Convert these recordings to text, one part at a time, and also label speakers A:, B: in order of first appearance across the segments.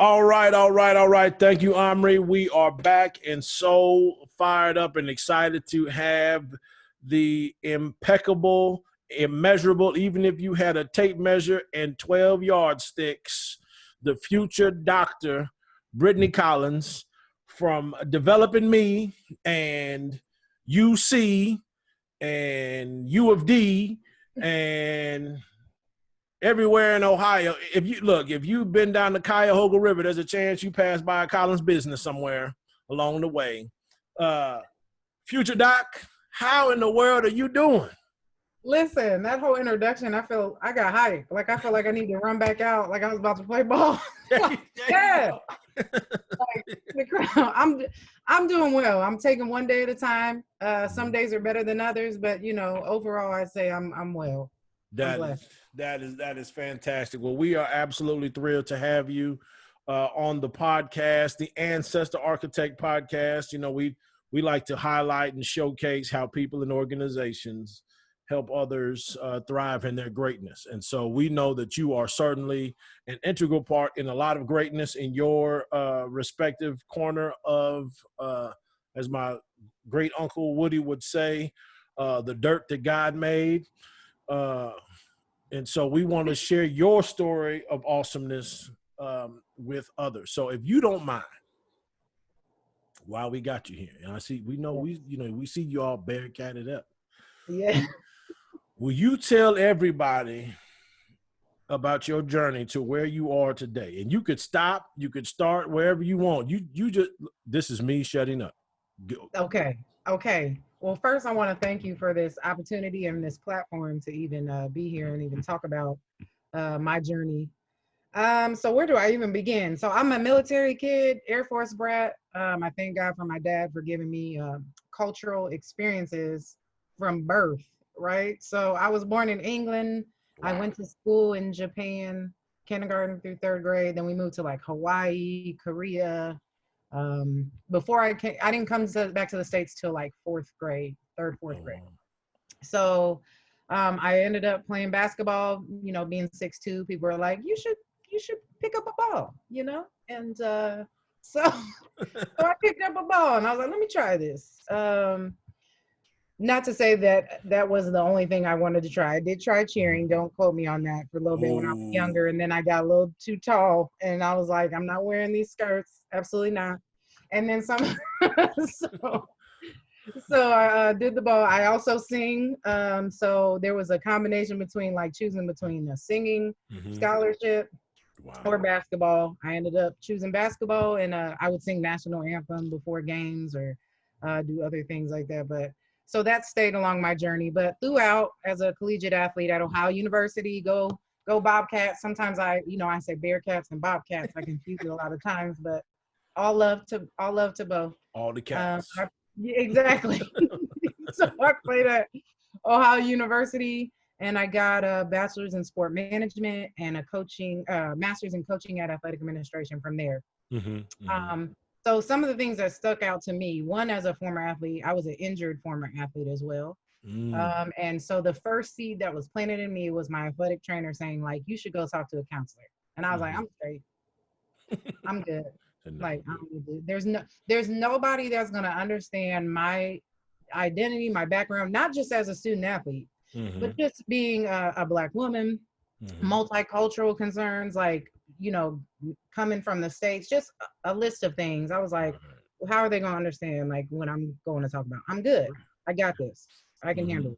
A: All right, all right, all right. Thank you, Omri. We are back and so fired up and excited to have the impeccable, immeasurable, even if you had a tape measure and 12 yardsticks, the future doctor, Brittany Collins, from Developing Me and UC and U of D and everywhere in Ohio. If you've been down the Cuyahoga River, there's a chance you pass by a Collins business somewhere along the way. Future Doc, how in the world are you doing?
B: Listen, that whole introduction, I got hyped. Like I feel like I need to run back out like I was about to play ball. Yeah. I'm doing well. I'm taking one day at a time. Some days are better than others, but overall I'd say I'm well.
A: That is fantastic. Well, we are absolutely thrilled to have you on the podcast, the Ancestor Architect podcast. We like to highlight and showcase how people and organizations help others thrive in their greatness. And so we know that you are certainly an integral part in a lot of greatness in your respective corner of, as my great uncle Woody would say, the dirt that God made. And so we want to share your story of awesomeness with others. So if you don't mind, while we got you here, and we see you all barricaded up.
B: Yeah.
A: Will you tell everybody about your journey to where you are today? And you could stop, you could start wherever you want. This is me shutting up. Go.
B: Okay. Well, first I want to thank you for this opportunity and this platform to even be here and even talk about my journey. So where do I even begin? So I'm a military kid, Air Force brat. I thank God for my dad for giving me cultural experiences from birth, right? So I was born in England. Wow. I went to school in Japan, kindergarten through third grade. Then we moved to like Hawaii, Korea. Before I didn't come back to the States till like fourth grade. So I ended up playing basketball, being 6'2", people were like, you should pick up a ball, and so I picked up a ball and I was like, let me try this. Not to say that was the only thing I wanted to try. I did try cheering. Don't quote me on that, for a little bit when I was younger. And then I got a little too tall and I was like, I'm not wearing these skirts. Absolutely not. And then some, so I did the ball. I also sing. So there was a combination between like choosing between a singing scholarship or basketball. I ended up choosing basketball, and I would sing national anthem before games or do other things like that. But so that stayed along my journey. But throughout, as a collegiate athlete at Ohio University, go Bobcats. Sometimes I say Bearcats and Bobcats. I confuse it a lot of times, but all love to both.
A: All the cats.
B: Exactly. So I played at Ohio University, and I got a bachelor's in sport management and a master's in coaching at athletic administration from there. So some of the things that stuck out to me, one, as a former athlete, I was an injured former athlete as well. And so the first seed that was planted in me was my athletic trainer saying, like, you should go talk to a counselor. And I was like, I'm straight. I'm good. Like, there's nobody that's going to understand my identity, my background, not just as a student athlete, but just being a Black woman, multicultural concerns, like, coming from the States, just a list of things. I was like, well, how are they going to understand, like, what I'm going to talk about? I'm good. I got this. I can handle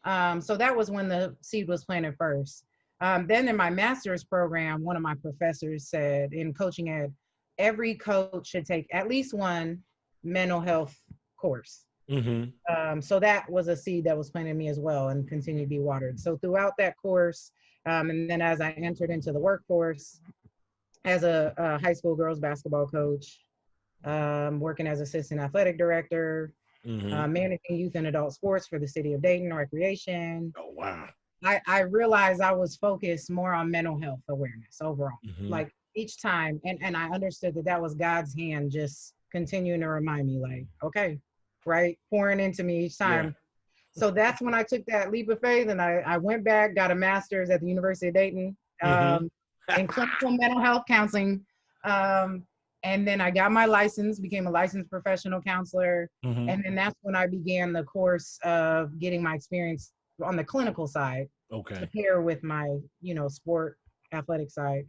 B: it. So that was when the seed was planted first. Then in my master's program, one of my professors said, in coaching ed, every coach should take at least one mental health course. So that was a seed that was planted in me as well and continued to be watered. So throughout that course, and then as I entered into the workforce as a high school girls basketball coach, working as assistant athletic director, managing youth and adult sports for the city of Dayton Recreation.
A: Oh, wow.
B: I realized I was focused more on mental health awareness overall. Like each time, and I understood that was God's hand just continuing to remind me, like, okay, right, pouring into me each time. Yeah. So that's when I took that leap of faith, and I went back, got a master's at the University of Dayton in clinical mental health counseling. And then I got my license, became a licensed professional counselor. And then that's when I began the course of getting my experience on the clinical side to pair with my, sport athletic side.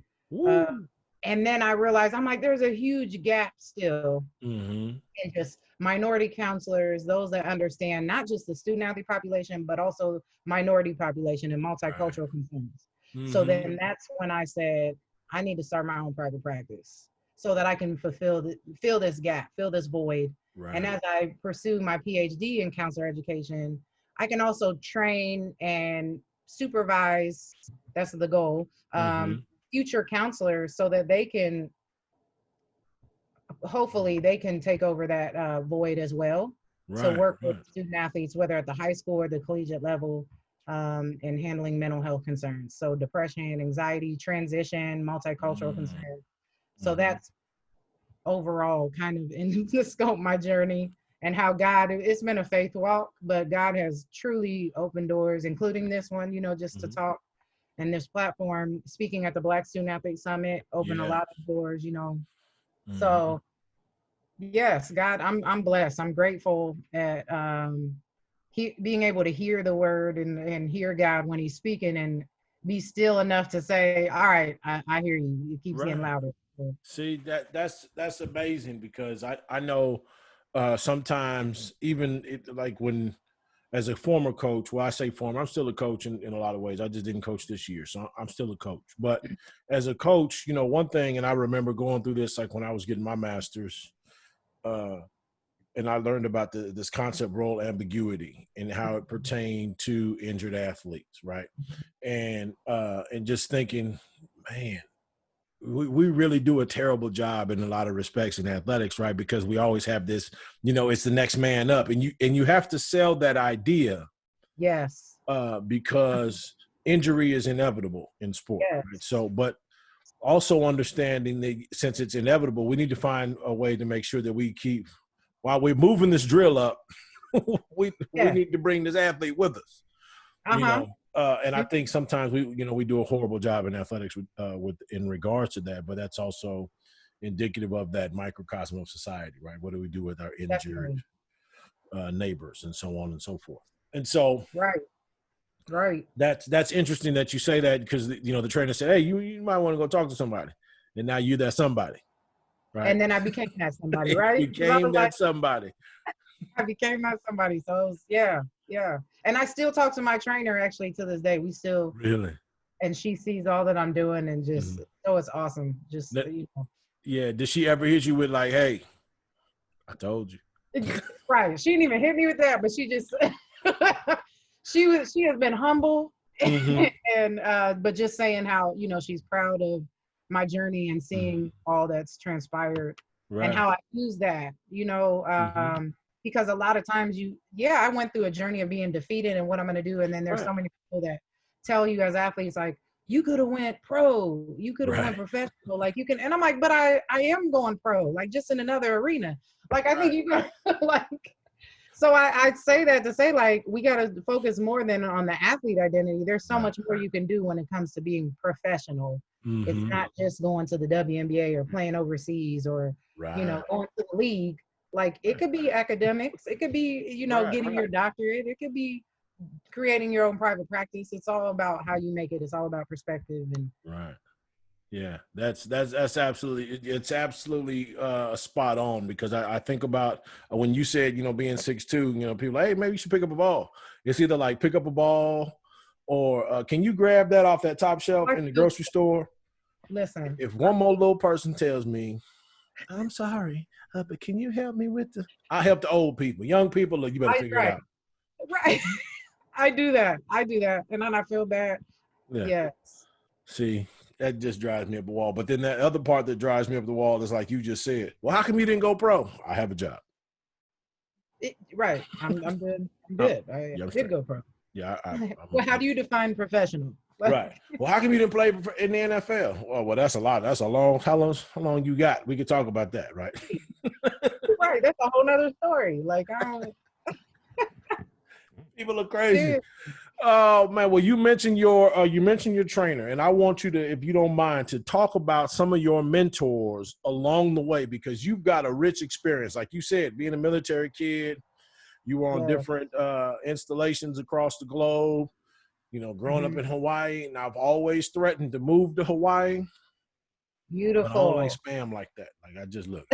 B: And then I realized, I'm like, there's a huge gap still in just minority counselors, those that understand not just the student athlete population, but also minority population and multicultural concerns. So then that's when I said, I need to start my own private practice so that I can fill this gap, fill this void. And as I pursue my PhD in counselor education, I can also train and supervise, that's the goal, future counselors so that they can, hopefully they can take over that void as well. To work with student athletes, whether at the high school or the collegiate level, in handling mental health concerns. So depression, anxiety, transition, multicultural concerns. So that's overall kind of in the scope of my journey and how God, it's been a faith walk, but God has truly opened doors, including this one, just to talk. And this platform, speaking at the Black Student Athlete Summit, opened a lot of doors, So yes, God, I'm blessed. I'm grateful at being able to hear the word and hear God when he's speaking and be still enough to say, all right, I hear you. It keeps getting louder. So.
A: See, that's amazing because I know sometimes even like when, as a former coach, well, I say former, I'm still a coach in a lot of ways. I just didn't coach this year, so I'm still a coach. But as a coach, one thing, and I remember going through this like when I was getting my master's, and I learned about this concept role ambiguity and how it pertained to injured athletes, right? And just thinking, man, we really do a terrible job in a lot of respects in athletics, right? Because we always have this, it's the next man up, and you have to sell that idea.
B: Yes.
A: Because injury is inevitable in sport.
B: Yes.
A: Right? So, but also understanding that since it's inevitable, we need to find a way to make sure that we keep, while we're moving this drill up, we need to bring this athlete with us. And I think sometimes we do a horrible job in athletics with in regards to that, but that's also indicative of that microcosm of society, right? What do we do with our injured neighbors and so on and so forth? And so,
B: right.
A: That's interesting that you say that because the trainer said, "Hey, you might want to go talk to somebody," and now you're that somebody, right?
B: And then I became that somebody, right?
A: Became that somebody.
B: I became that somebody. So it was, yeah. And I still talk to my trainer actually to this day. We still
A: really, and
B: she sees all that I'm doing and just it's awesome. Just
A: Yeah. Did she ever hit you with like, "Hey, I told you"?
B: Right. She didn't even hit me with that, but she just she has been humble and but just saying how she's proud of my journey and seeing all that's transpired and how I use that. Because a lot of times I went through a journey of being defeated and what I'm going to do. And then there's so many people that tell you as athletes, like, you could have went pro, you could have went professional, like you can. And I'm like, but I am going pro, like just in another arena. Like, I think you got like, so I say that to say, like, we got to focus more than on the athlete identity. There's so much more you can do when it comes to being professional. It's not just going to the WNBA or playing overseas or, going to the league. Like, it could be academics. It could be, getting your doctorate. It could be creating your own private practice. It's all about how you make it. It's all about perspective. And
A: yeah, that's absolutely, it's absolutely spot on because I think about when you said, being 6'2", people like, hey, maybe you should pick up a ball. It's either like pick up a ball or can you grab that off that top shelf in the grocery store?
B: Listen,
A: if one more little person tells me, I'm sorry, but can you help me with I'll help the old people. Young people, look, you better figure it out.
B: Right. I do that. And then I feel bad. Yeah. Yes.
A: See, that just drives me up the wall. But then that other part that drives me up the wall is like you just said, well, how come you didn't go pro? I have a job.
B: Right. I'm good. I'm good. I did go pro.
A: Yeah.
B: Well, how do you define professional?
A: Right. Well, how come you didn't play in the NFL? Well, that's a lot. That's a long. How long you got? We could talk about that, right?
B: Right. That's a whole nother story. Like, I don't.
A: People are crazy. Oh man, well you mentioned your trainer, and I want you to, if you don't mind, to talk about some of your mentors along the way, because you've got a rich experience. Like you said, being a military kid, you were on
B: Yeah.
A: different installations across the globe. Growing up
B: Mhm.
A: in Hawaii, and I've always threatened to move to Hawaii, but I don't like
B: Beautiful.
A: spam like that. Like I just look,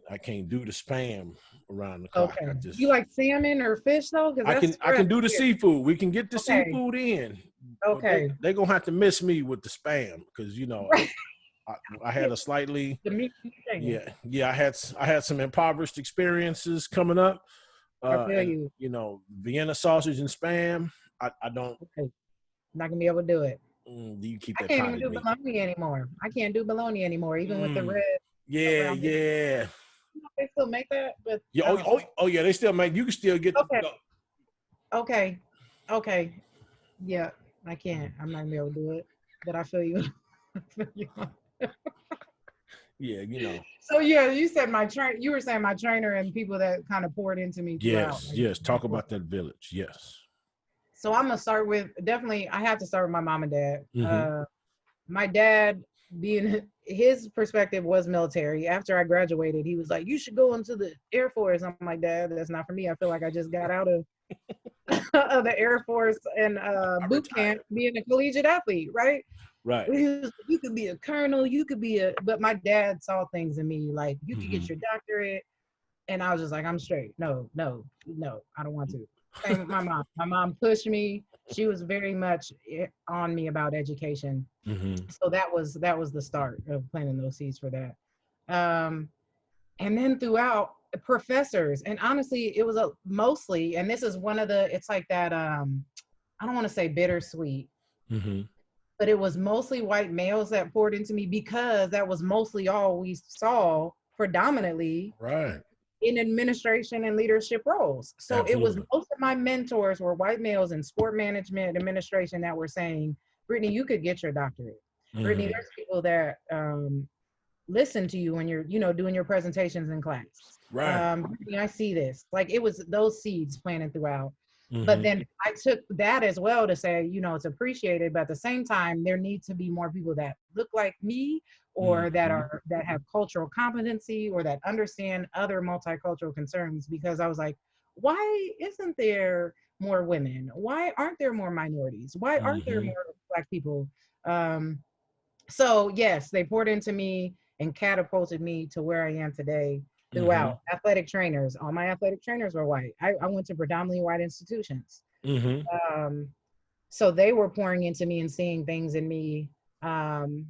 A: I can't do the spam around the clock.
B: Okay. You like salmon or fish though? Because that's
A: I
B: fresh
A: can do the
B: here.
A: seafood. We can get the
B: Okay.
A: seafood in, but
B: Okay.
A: they gonna have to miss me with the spam, because I had a slightly
B: The meat and chicken.
A: I had some impoverished experiences coming up,
B: I feel
A: and
B: you.
A: Vienna sausage and spam. I don't.
B: Okay. Not gonna be able to do it.
A: You keep
B: I
A: that
B: can't even
A: potted
B: do
A: meat.
B: bologna anymore. I can't do bologna anymore, even with the
A: Mm,
B: red
A: yeah,
B: around it.
A: yeah,
B: They still make that, but
A: yeah.
B: I don't know.
A: Oh, yeah. They still make. You can still get
B: Okay.
A: the.
B: Okay. Okay. Yeah. I can't. I'm not gonna be able to do it. But I feel you. I feel you.
A: Yeah,
B: So yeah, you said you were saying my trainer and people that kind of poured into me throughout.
A: Yes,
B: Like,
A: yes. Talk about that village. Yes.
B: so I'm gonna start with, definitely I have to start with my mom and dad.
A: Mm-hmm.
B: My dad, being his perspective was military. After I graduated, he was like, "You should go into the Air Force." I'm like, "Dad, that's not for me. I feel like I just got out of, of the Air Force and
A: I
B: boot camp,
A: retired.
B: being a collegiate athlete, right?"
A: Right.
B: He was like, "You could be a colonel, you could be a," but my dad saw things in me like, "You could
A: Mm-hmm.
B: get your doctorate," and I was just like, "I'm straight. No, no, no, I don't want to." Same with my mom. My mom pushed me. She was very much on me about education.
A: Mm-hmm.
B: So that was the start of planting those seeds for that. Um, and then throughout, professors, and honestly, it was a mostly, and this is one of the, it's like that, I don't want to say bittersweet,
A: Mm-hmm.
B: but it was mostly white males that poured into me, because that was mostly all we saw predominantly
A: Right.
B: in administration and leadership roles. So it was,
A: Absolutely.
B: most of my mentors were white males in sport management, administration, that were saying, "Brittany, you could get your doctorate. Brittany,
A: Mm-hmm.
B: there's people that listen to you when you're, doing your presentations in class.
A: Right.
B: Brittany, I see this." Like, it was those seeds planted throughout. But
A: Mm-hmm.
B: then I took that as well to say, it's appreciated, but at the same time, there need to be more people that look like me, or
A: Mm-hmm.
B: that have cultural competency, or that understand other multicultural concerns. Because I was like, why isn't there more women? Why aren't there more minorities? Why aren't there
A: Mm-hmm.
B: more Black people? Um, so yes, they poured into me and catapulted me to where I am today.
A: Mm-hmm.
B: Throughout, athletic trainers, all my athletic trainers were white. I went to predominantly white institutions.
A: Mm-hmm.
B: Um, so they were pouring into me and seeing things in me, um,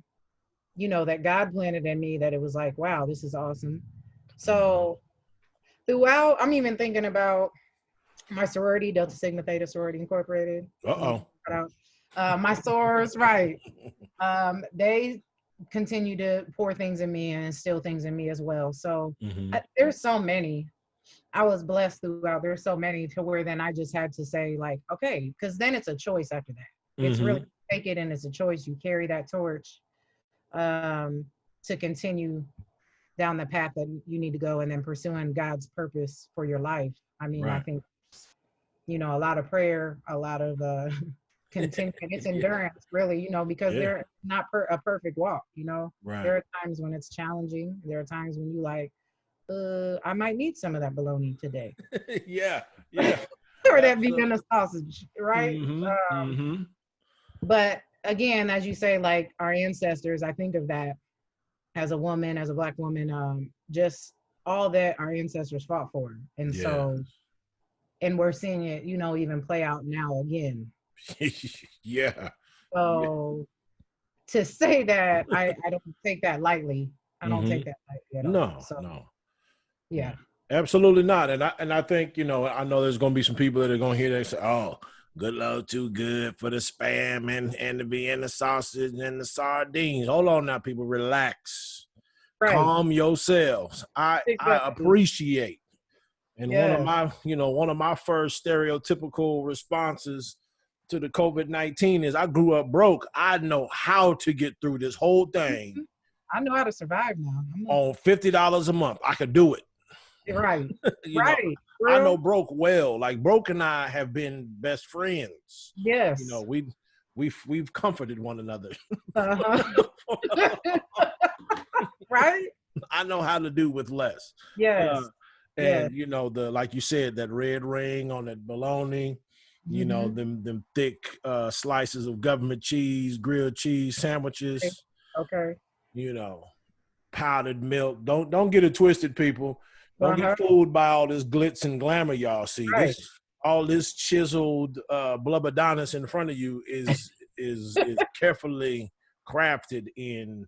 B: that God planted in me, that it was like, wow, this is awesome.
A: Mm-hmm.
B: So throughout, I'm even thinking about my sorority, Delta Sigma Theta Sorority Incorporated.
A: Uh-oh.
B: My sorors, right. They continue to pour things in me and instill things in me as well. So
A: Mm-hmm.
B: there's so many. I was blessed throughout. There's so many, to where then I just had to say, like, okay, because then it's a choice after that. It's really,
A: Mm-hmm.
B: take it, and it's a choice. You carry that torch um, to continue down the path that you need to go, and then pursuing God's purpose for your life. I mean, I
A: Right.
B: think, a lot of prayer, a lot of continuing, it's
A: Yeah.
B: endurance, really, because
A: Yeah.
B: they're not a perfect walk.
A: Right.
B: There are times when it's challenging. There are times when you like, I might need some of that bologna today,
A: Yeah. Yeah.
B: or that
A: Absolutely.
B: Vienna sausage, right?
A: Mm-hmm. Mm-hmm.
B: But again, as you say, like our ancestors, I think of that as a woman, as a Black woman, just all that our ancestors fought for. And
A: Yeah.
B: so, and we're seeing it, even play out now again.
A: Yeah. Yeah.
B: So to say that, I don't take that lightly. I don't
A: Mm-hmm.
B: take that lightly at all.
A: No,
B: So
A: no.
B: yeah.
A: Yeah. Absolutely not. And I think, I know there's gonna be some people that are gonna hear that and say, oh, good Lord, too good for the spam and the Vienna sausage and the sardines. Hold on now, people, relax.
B: Right.
A: Calm yourselves. I
B: Exactly.
A: appreciate. And
B: Yes.
A: one of my first stereotypical responses to the COVID-19 is, I grew up broke. I know how to get through this whole thing
B: I know how to survive now.
A: on $50 a month. I could do it.
B: Right.
A: you know,
B: Right.
A: I know
B: Real?
A: Broke well. Like Broke and I have been best friends.
B: Yes.
A: You know, we've comforted one another.
B: Uh-huh. Right?
A: I know how to do with less.
B: Yes.
A: And you know, like you said, that red ring on that bologna, you know, them thick slices of government cheese, grilled cheese sandwiches,
B: Okay.
A: you know, powdered milk. Don't get it twisted, people. Don't get fooled by all this glitz and glamour y'all see.
B: Right.
A: All this chiseled blubberdonis in front of you is carefully crafted in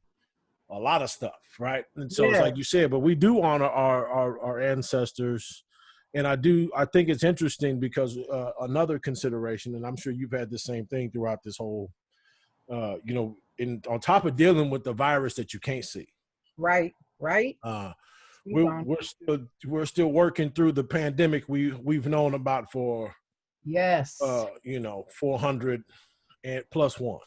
A: a lot of stuff, right? And so it's like you said, but we do honor our ancestors. And I think it's interesting because another consideration, and I'm sure you've had the same thing throughout this whole, you know, on top of dealing with the virus that you can't see.
B: Right.
A: We're still working through the pandemic we've known about for you know, 400 and plus one.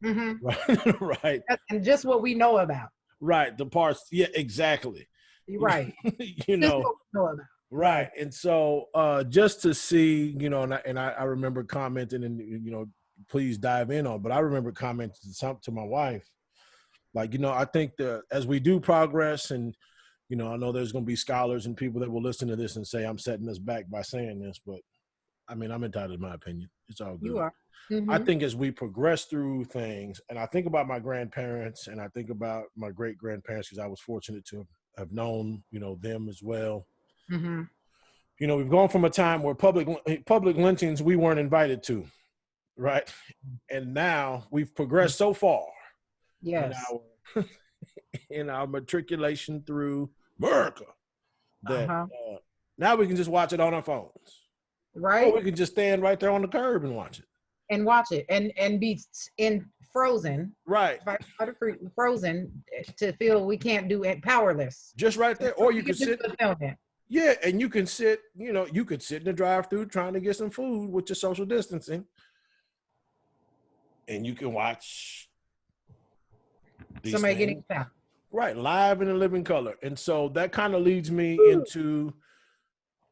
A: Right.
B: And just what we know about.
A: Right. The parts. Yeah, exactly.
B: Right.
A: You know,
B: know about.
A: right. And so just to see, you know, and I remember commenting, and, you know, please dive in on, but I remember commenting to my wife, like, you know, I think as we do progress, and, you know, I know there's going to be scholars and people that will listen to this and say I'm setting us back by saying this, but I mean, I'm entitled to my opinion. It's all good.
B: You are.
A: I think as we progress through things, and I think about my grandparents, and I think about my great grandparents, because I was fortunate to have known, you know, them as well. You know, we've gone from a time where public lynchings we weren't invited to, right? And now we've progressed so far in our matriculation through America that now we can just watch it on our phones.
B: Right.
A: Or we can just stand right there on the curb and watch it.
B: And be in frozen.
A: Right.
B: Frozen to feel we can't do it, powerless.
A: Just right there. Or you can sit. Yeah, and you can sit, you know, you could sit in the drive-thru trying to get some food with your social distancing. And you can watch
B: somebody getting shot.
A: Right, live in a living color. And so that kind of leads me into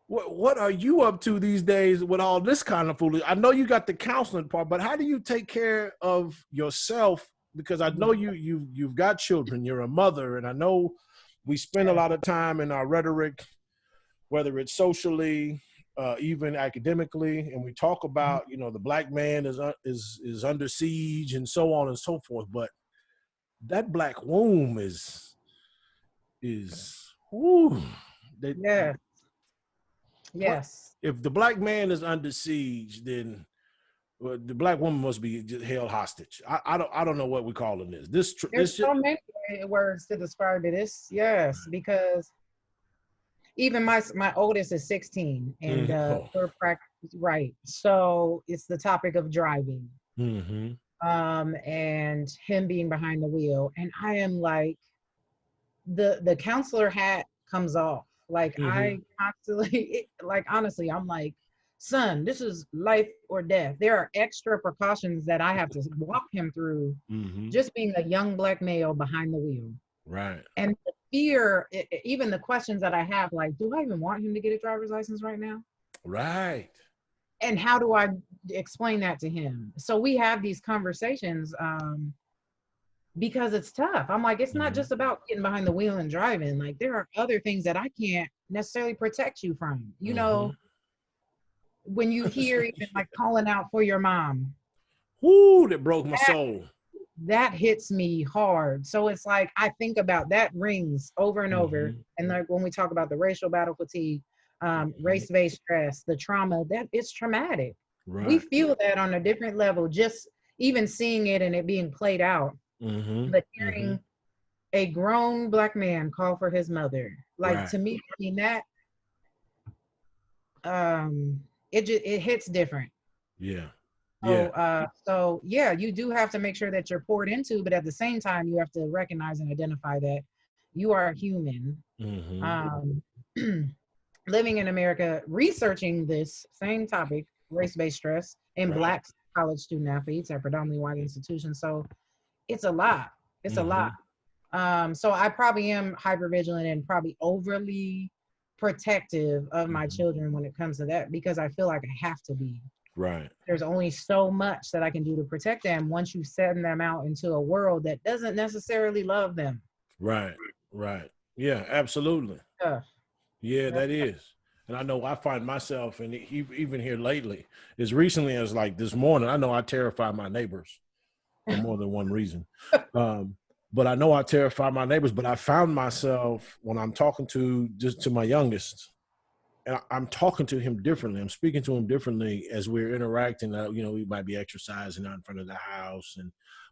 A: what are you up to these days with all this kind of foolishness? I know you got the counseling part, but how do you take care of yourself? Because I know you've got children, you're a mother, and I know we spend a lot of time in our rhetoric, whether it's socially, even academically, and we talk about, you know, the black man is under siege and so on and so forth. But that black womb is whoo.
B: Yes.
A: If the black man is under siege, then the black woman must be just held hostage. I don't know what we're calling this.
B: There's so many words to describe it. Because even my oldest is 16, and we're right. So it's the topic of driving, and him being behind the wheel, and I am like, the counselor hat comes off. Like I constantly, like, honestly, I'm like, son, this is life or death. There are extra precautions that I have to walk him through, just being a young black male behind the wheel.
A: Right.
B: And the fear, even the questions that I have, like, do I even want him to get a driver's license right now?
A: Right.
B: And how do I explain that to him? So we have these conversations, because it's tough. I'm like, it's not just about getting behind the wheel and driving. Like, there are other things that I can't necessarily protect you from. You know, when you hear even like calling out for your mom.
A: Whoo, that broke my soul.
B: That hits me hard. So it's like, I think about that rings over and over. And like when we talk about the racial battle fatigue, race-based stress, the trauma, that it's traumatic. Right. We feel that on a different level, just even seeing it and it being played out. But hearing a grown black man call for his mother, like, to me, I mean, that it hits different. So you do have to make sure that you're poured into, but at the same time, you have to recognize and identify that you are human. Living in America, researching this same topic, race-based stress, in Black college student athletes at predominantly white institutions. So it's a lot. It's a lot. So I probably am hypervigilant and probably overly protective of my children when it comes to that, because I feel like I have to be.
A: Right.
B: There's only so much that I can do to protect them once you send them out into a world that doesn't necessarily love them.
A: Right. Right. Yeah, absolutely. Yeah, that is. And I know I find myself, and even here lately, as recently as like this morning, I know I terrify my neighbors for more than one reason. But I know I terrify my neighbors, but I found myself when I'm talking to my youngest, and I'm talking to him differently. I'm speaking to him differently as we're interacting. You know, we might be exercising out in front of the house,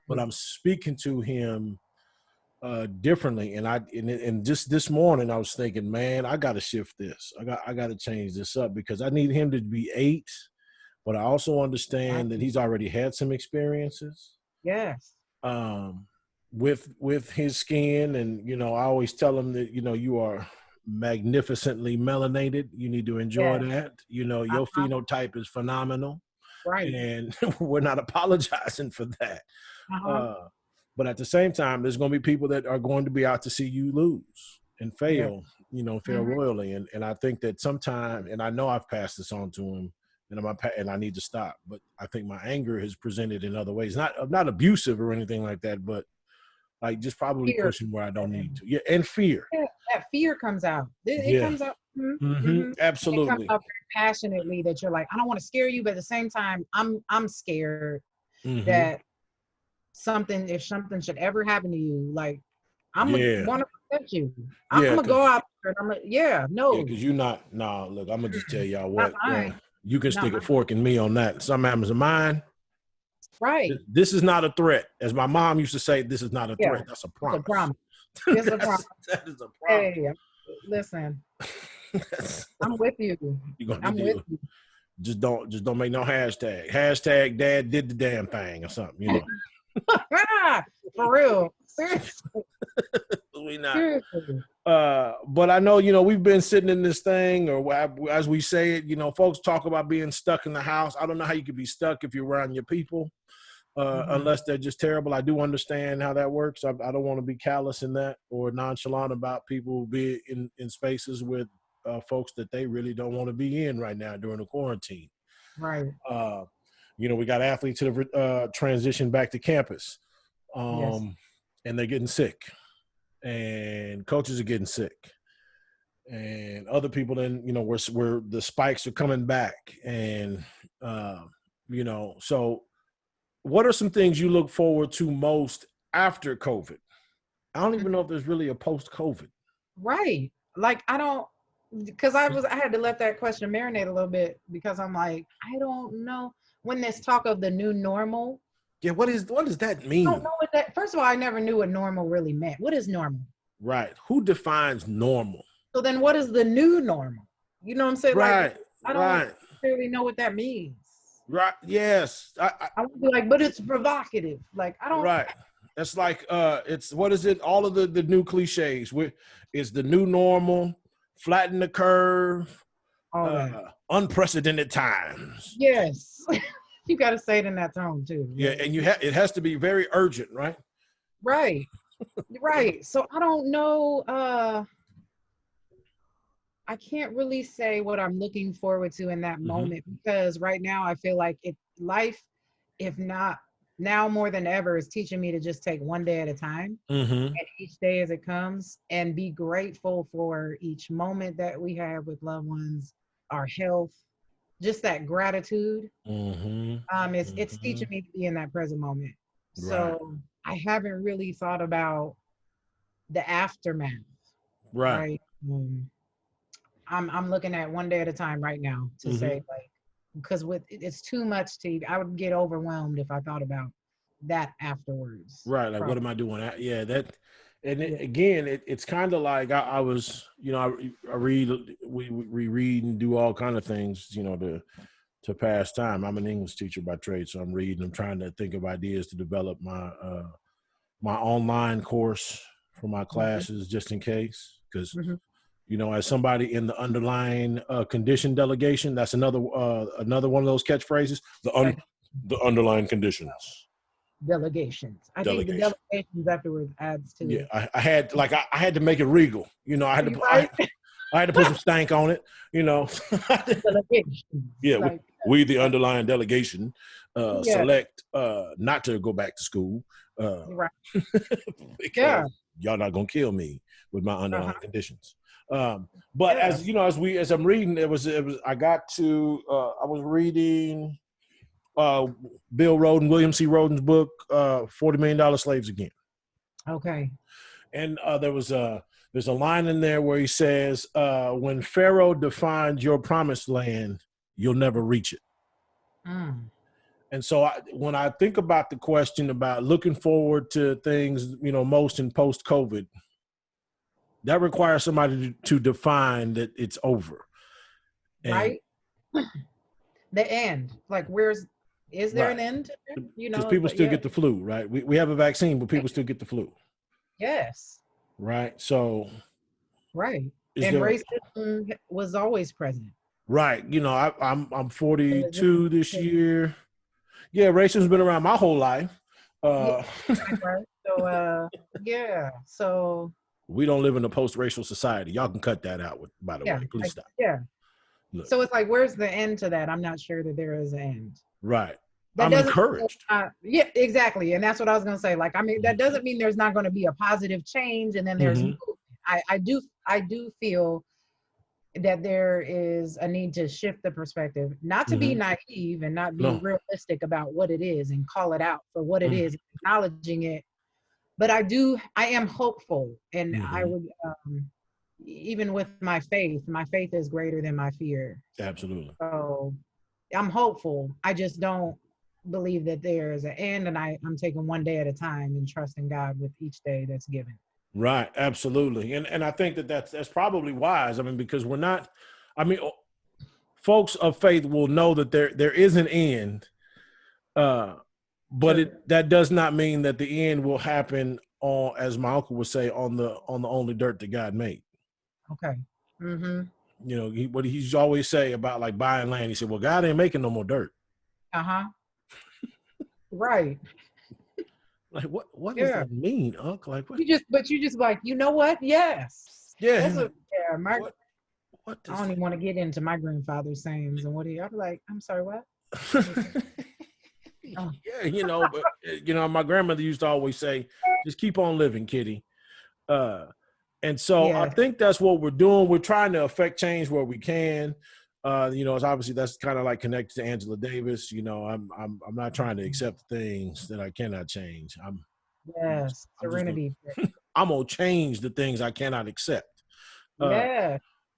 A: but I'm speaking to him differently. And just this morning I was thinking, man, I got to shift this. I got to change this up, because I need him to be 8, but I also understand that he's already had some experiences.
B: Yes.
A: With his skin, and I always tell him that you are magnificently melanated. You need to enjoy that. Your phenotype is phenomenal,
B: right?
A: And we're not apologizing for that. But at the same time, there's going to be people that are going to be out to see you lose and fail, fail royally. And I think that sometime, and I know I've passed this on to him, and I need to stop. But I think my anger is presented in other ways, not abusive or anything like that, but like just probably
B: fear.
A: Pushing where I don't need to. Yeah, and fear.
B: Yeah, that fear comes out. It comes out.
A: Absolutely.
B: It comes out very passionately that you're like, I don't want to scare you, but at the same time, I'm scared that if something should ever happen to you, like I'm gonna want to protect you. I'm gonna go out there and
A: because you're not. No, look, I'm gonna just tell y'all what. You can stick a fork in me on that. Something happens to mine.
B: Right.
A: This is not a threat. As my mom used to say, this is not a threat. That's a promise.
B: It's a promise. It's a promise.
A: That is a promise.
B: Hey, listen. I'm with you. I'm with you.
A: Just don't make no hashtag. Hashtag dad did the damn thing or something,
B: For real. Seriously.
A: We not. Seriously. But I know, we've been sitting in this thing, or as we say it, folks talk about being stuck in the house. I don't know how you could be stuck if you're around your people, unless they're just terrible. I do understand how that works. I don't want to be callous in that or nonchalant about people being in spaces with folks that they really don't want to be in right now during the quarantine.
B: Right.
A: We got athletes that have transitioned back to campus, and they're getting sick, and coaches are getting sick, and other people then, where the spikes are coming back, and so what are some things you look forward to most after COVID? I don't even know if there's really a post-COVID.
B: Right. Like because I had to let that question marinate a little bit, because I'm like, I don't know when this talk of the new normal.
A: Yeah, what does that mean?
B: I don't know what that. First of all, I never knew what normal really meant. What is normal?
A: Right. Who defines normal?
B: So then, what is the new normal? You know what I'm saying?
A: Right.
B: Like, I don't really know what that means.
A: Right. Yes.
B: I would be like, but it's provocative. Like, I don't.
A: Right. That's like it's what is it? All of the new cliches. It's the new normal. Flatten the curve. Unprecedented times.
B: Yes. You got to say it in that tone too.
A: Yeah, and it has to be very urgent, right?
B: Right. Right. So I don't know. I can't really say what I'm looking forward to in that moment, because right now I feel like life, if not now more than ever, is teaching me to just take one day at a time, and each day as it comes, and be grateful for each moment that we have with loved ones, our health. Just that gratitude. It's teaching me to be in that present moment. Right. So I haven't really thought about the aftermath. Right. I'm looking at one day at a time right now to say, like, because it's too much I would get overwhelmed if I thought about that afterwards.
A: Right. Like, what am I doing? Again, it's kind of like I was, I read, we read and do all kind of things, to pass time. I'm an English teacher by trade, so I'm reading. I'm trying to think of ideas to develop my my online course for my classes, just in case, because as somebody in the underlying condition delegation, that's another one of those catchphrases. The underlying conditions.
B: Delegations. I think the delegations afterwards adds to.
A: Yeah, I had to make it regal. I I had to put some stank on it, you know. Yeah,
B: Like,
A: we the underlying delegation
B: yeah,
A: select not to go back to school
B: right.
A: because
B: Yeah.
A: y'all not gonna kill me with my underlying conditions. But
B: Yeah.
A: as you know, as I'm reading, it was I got to I was reading Bill Rhoden, William C. Rhoden's book, $40 Million Slaves Again.
B: Okay.
A: And there's a line in there where he says, when Pharaoh defined your promised land, you'll never reach it.
B: Mm.
A: And so when I think about the question about looking forward to things, you know, most in post-COVID, that requires somebody to define that it's over.
B: Right. The end. Like, is there an end to it? You
A: Because
B: know,
A: people
B: but
A: still get the flu, right? We have a vaccine, but people still get the flu.
B: Yes.
A: Right. So.
B: Right. And racism was always present.
A: Right. You know, I'm 42 this year. Yeah, racism's been around my whole life.
B: Yeah. So yeah. So
A: we don't live in a post-racial society. Y'all can cut that out, by the way. Please stop.
B: Yeah.
A: Look.
B: So it's like, where's the end to that? I'm not sure that there is an end.
A: Right.
B: That
A: I'm encouraged.
B: Yeah, exactly. And that's what I was going to say. Like, I mean, that doesn't mean there's not going to be a positive change, and then there's movement. I do feel that there is a need to shift the perspective, not to be naive and not be realistic about what it is and call it out for what it is, acknowledging it. But I am hopeful, and I would, even with my faith is greater than my fear.
A: Absolutely.
B: So I'm hopeful. I just don't believe that there is an end, and I'm taking one day at a time and trusting God with each day that's given.
A: Right. Absolutely. And I think that's probably wise. I mean, because folks of faith will know that there is an end, but that does not mean that the end will happen on, as my uncle would say, on the only dirt that God made.
B: Okay. Mm-hmm.
A: You know, what he's always say about like buying land. He said, "Well, God ain't making no more dirt."
B: Right.
A: Like what does that mean, Uncle? Like what?
B: You just like, you know what? Yes.
A: Yeah.
B: What I don't even want to get into my grandfather's sayings and what I'll be like, I'm sorry, what?
A: Yeah, you know, but you know, my grandmother used to always say, just keep on living, kitty. And so I think that's what we're doing. We're trying to affect change where we can. You know, it's obviously that's kind of like connected to Angela Davis. You know, I'm not trying to accept things that I cannot change.
B: Serenity.
A: I'm gonna change the things I cannot accept.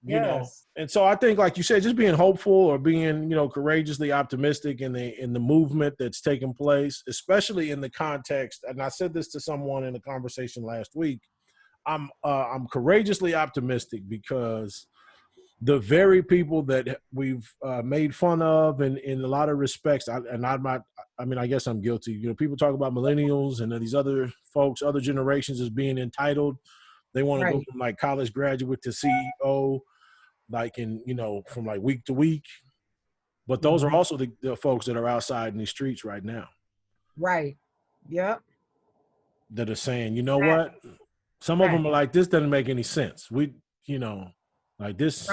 A: You know, and so I think, like you said, just being hopeful or being, you know, courageously optimistic in the movement that's taking place, especially in the context. And I said this to someone in a conversation last week. I'm courageously optimistic because the very people that we've made fun of, and in a lot of respects, I guess I'm guilty. You know, people talk about millennials and these other folks, other generations, as being entitled. They want to go from like college graduate to CEO, like in, you know, from like week to week. But those are also the folks that are outside in the streets right now.
B: Right. Yep.
A: That are saying, you know what? Some of them are like, this doesn't make any sense. We, you know, like this,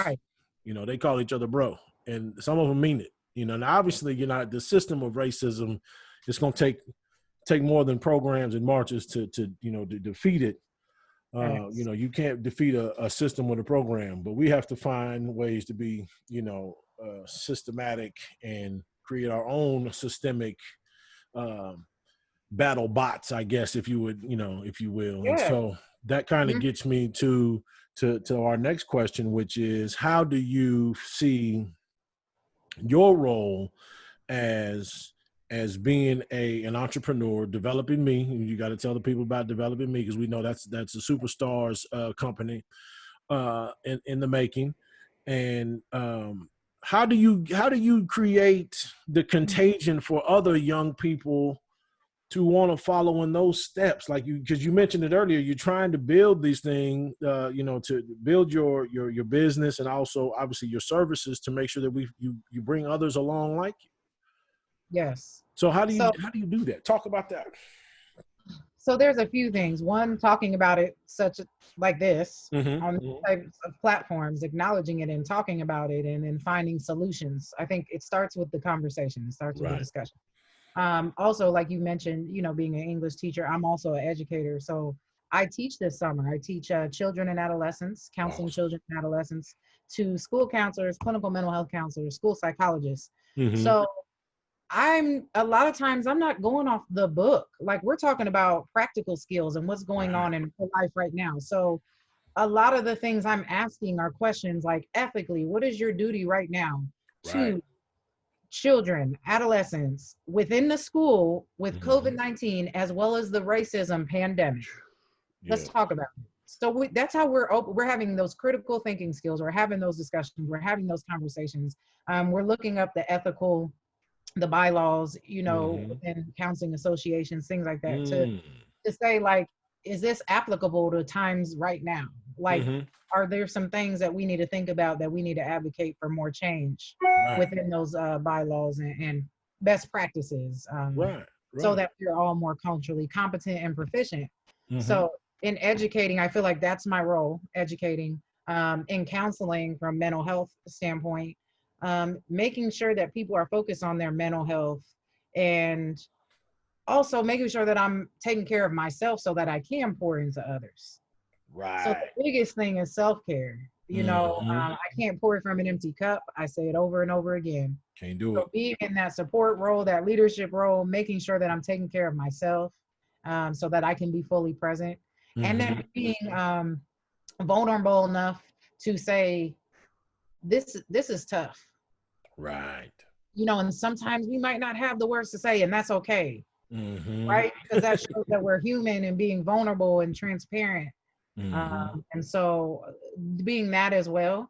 A: you know, they call each other bro. And some of them mean it. You know, and obviously, you know, the system of racism is going to take more than programs and marches to you know, to defeat it. You know, you can't defeat a system with a program, but we have to find ways to be, you know, systematic and create our own systemic battle bots, I guess, if you would, you know, if you will. And so that kind of gets me to our next question, which is, how do you see your role as being an entrepreneur, Developing Me? You got to tell the people about Developing Me, because we know that's a superstars company in the making. And how do you create the contagion for other young people to want to follow in those steps? Like because you mentioned it earlier, you're trying to build these things, you know, to build your business, and also obviously your services, to make sure that you bring others along like you.
B: Yes.
A: So how do you do that? Talk about that.
B: So there's a few things. One, talking about it like this on these types of platforms, acknowledging it and talking about it, and then finding solutions. I think it starts with the conversation. It starts with the discussion. Also, like you mentioned, being an English teacher, I'm also an educator. So I teach this summer. I teach children and adolescents, counseling children and adolescents, to school counselors, clinical mental health counselors, school psychologists. So a lot of times I'm not going off the book. Like, we're talking about practical skills and what's going on in life right now. So a lot of the things I'm asking are questions like, ethically, what is your duty right now to children, adolescents within the school with COVID-19, as well as the racism pandemic? Let's talk about it. So that's how we're having those critical thinking skills. We're having those discussions. We're having those conversations. We're looking up the bylaws, within counseling associations, things like that, to say, like, is this applicable to times right now? Like, are there some things that we need to think about, that we need to advocate for more change within those bylaws and best practices, so that we're all more culturally competent and proficient. So in educating, I feel like that's my role, educating, in counseling from mental health standpoint, making sure that people are focused on their mental health, and also making sure that I'm taking care of myself so that I can pour into others. So the biggest thing is self-care. I can't pour from an empty cup. I say it over and over again.
A: Can't do it.
B: Being in that support role, that leadership role, making sure that I'm taking care of myself, so that I can be fully present. And then being vulnerable enough to say, this is tough. And sometimes we might not have the words to say, and that's okay. Right? Because that shows that we're human and being vulnerable and transparent. And so being that as well,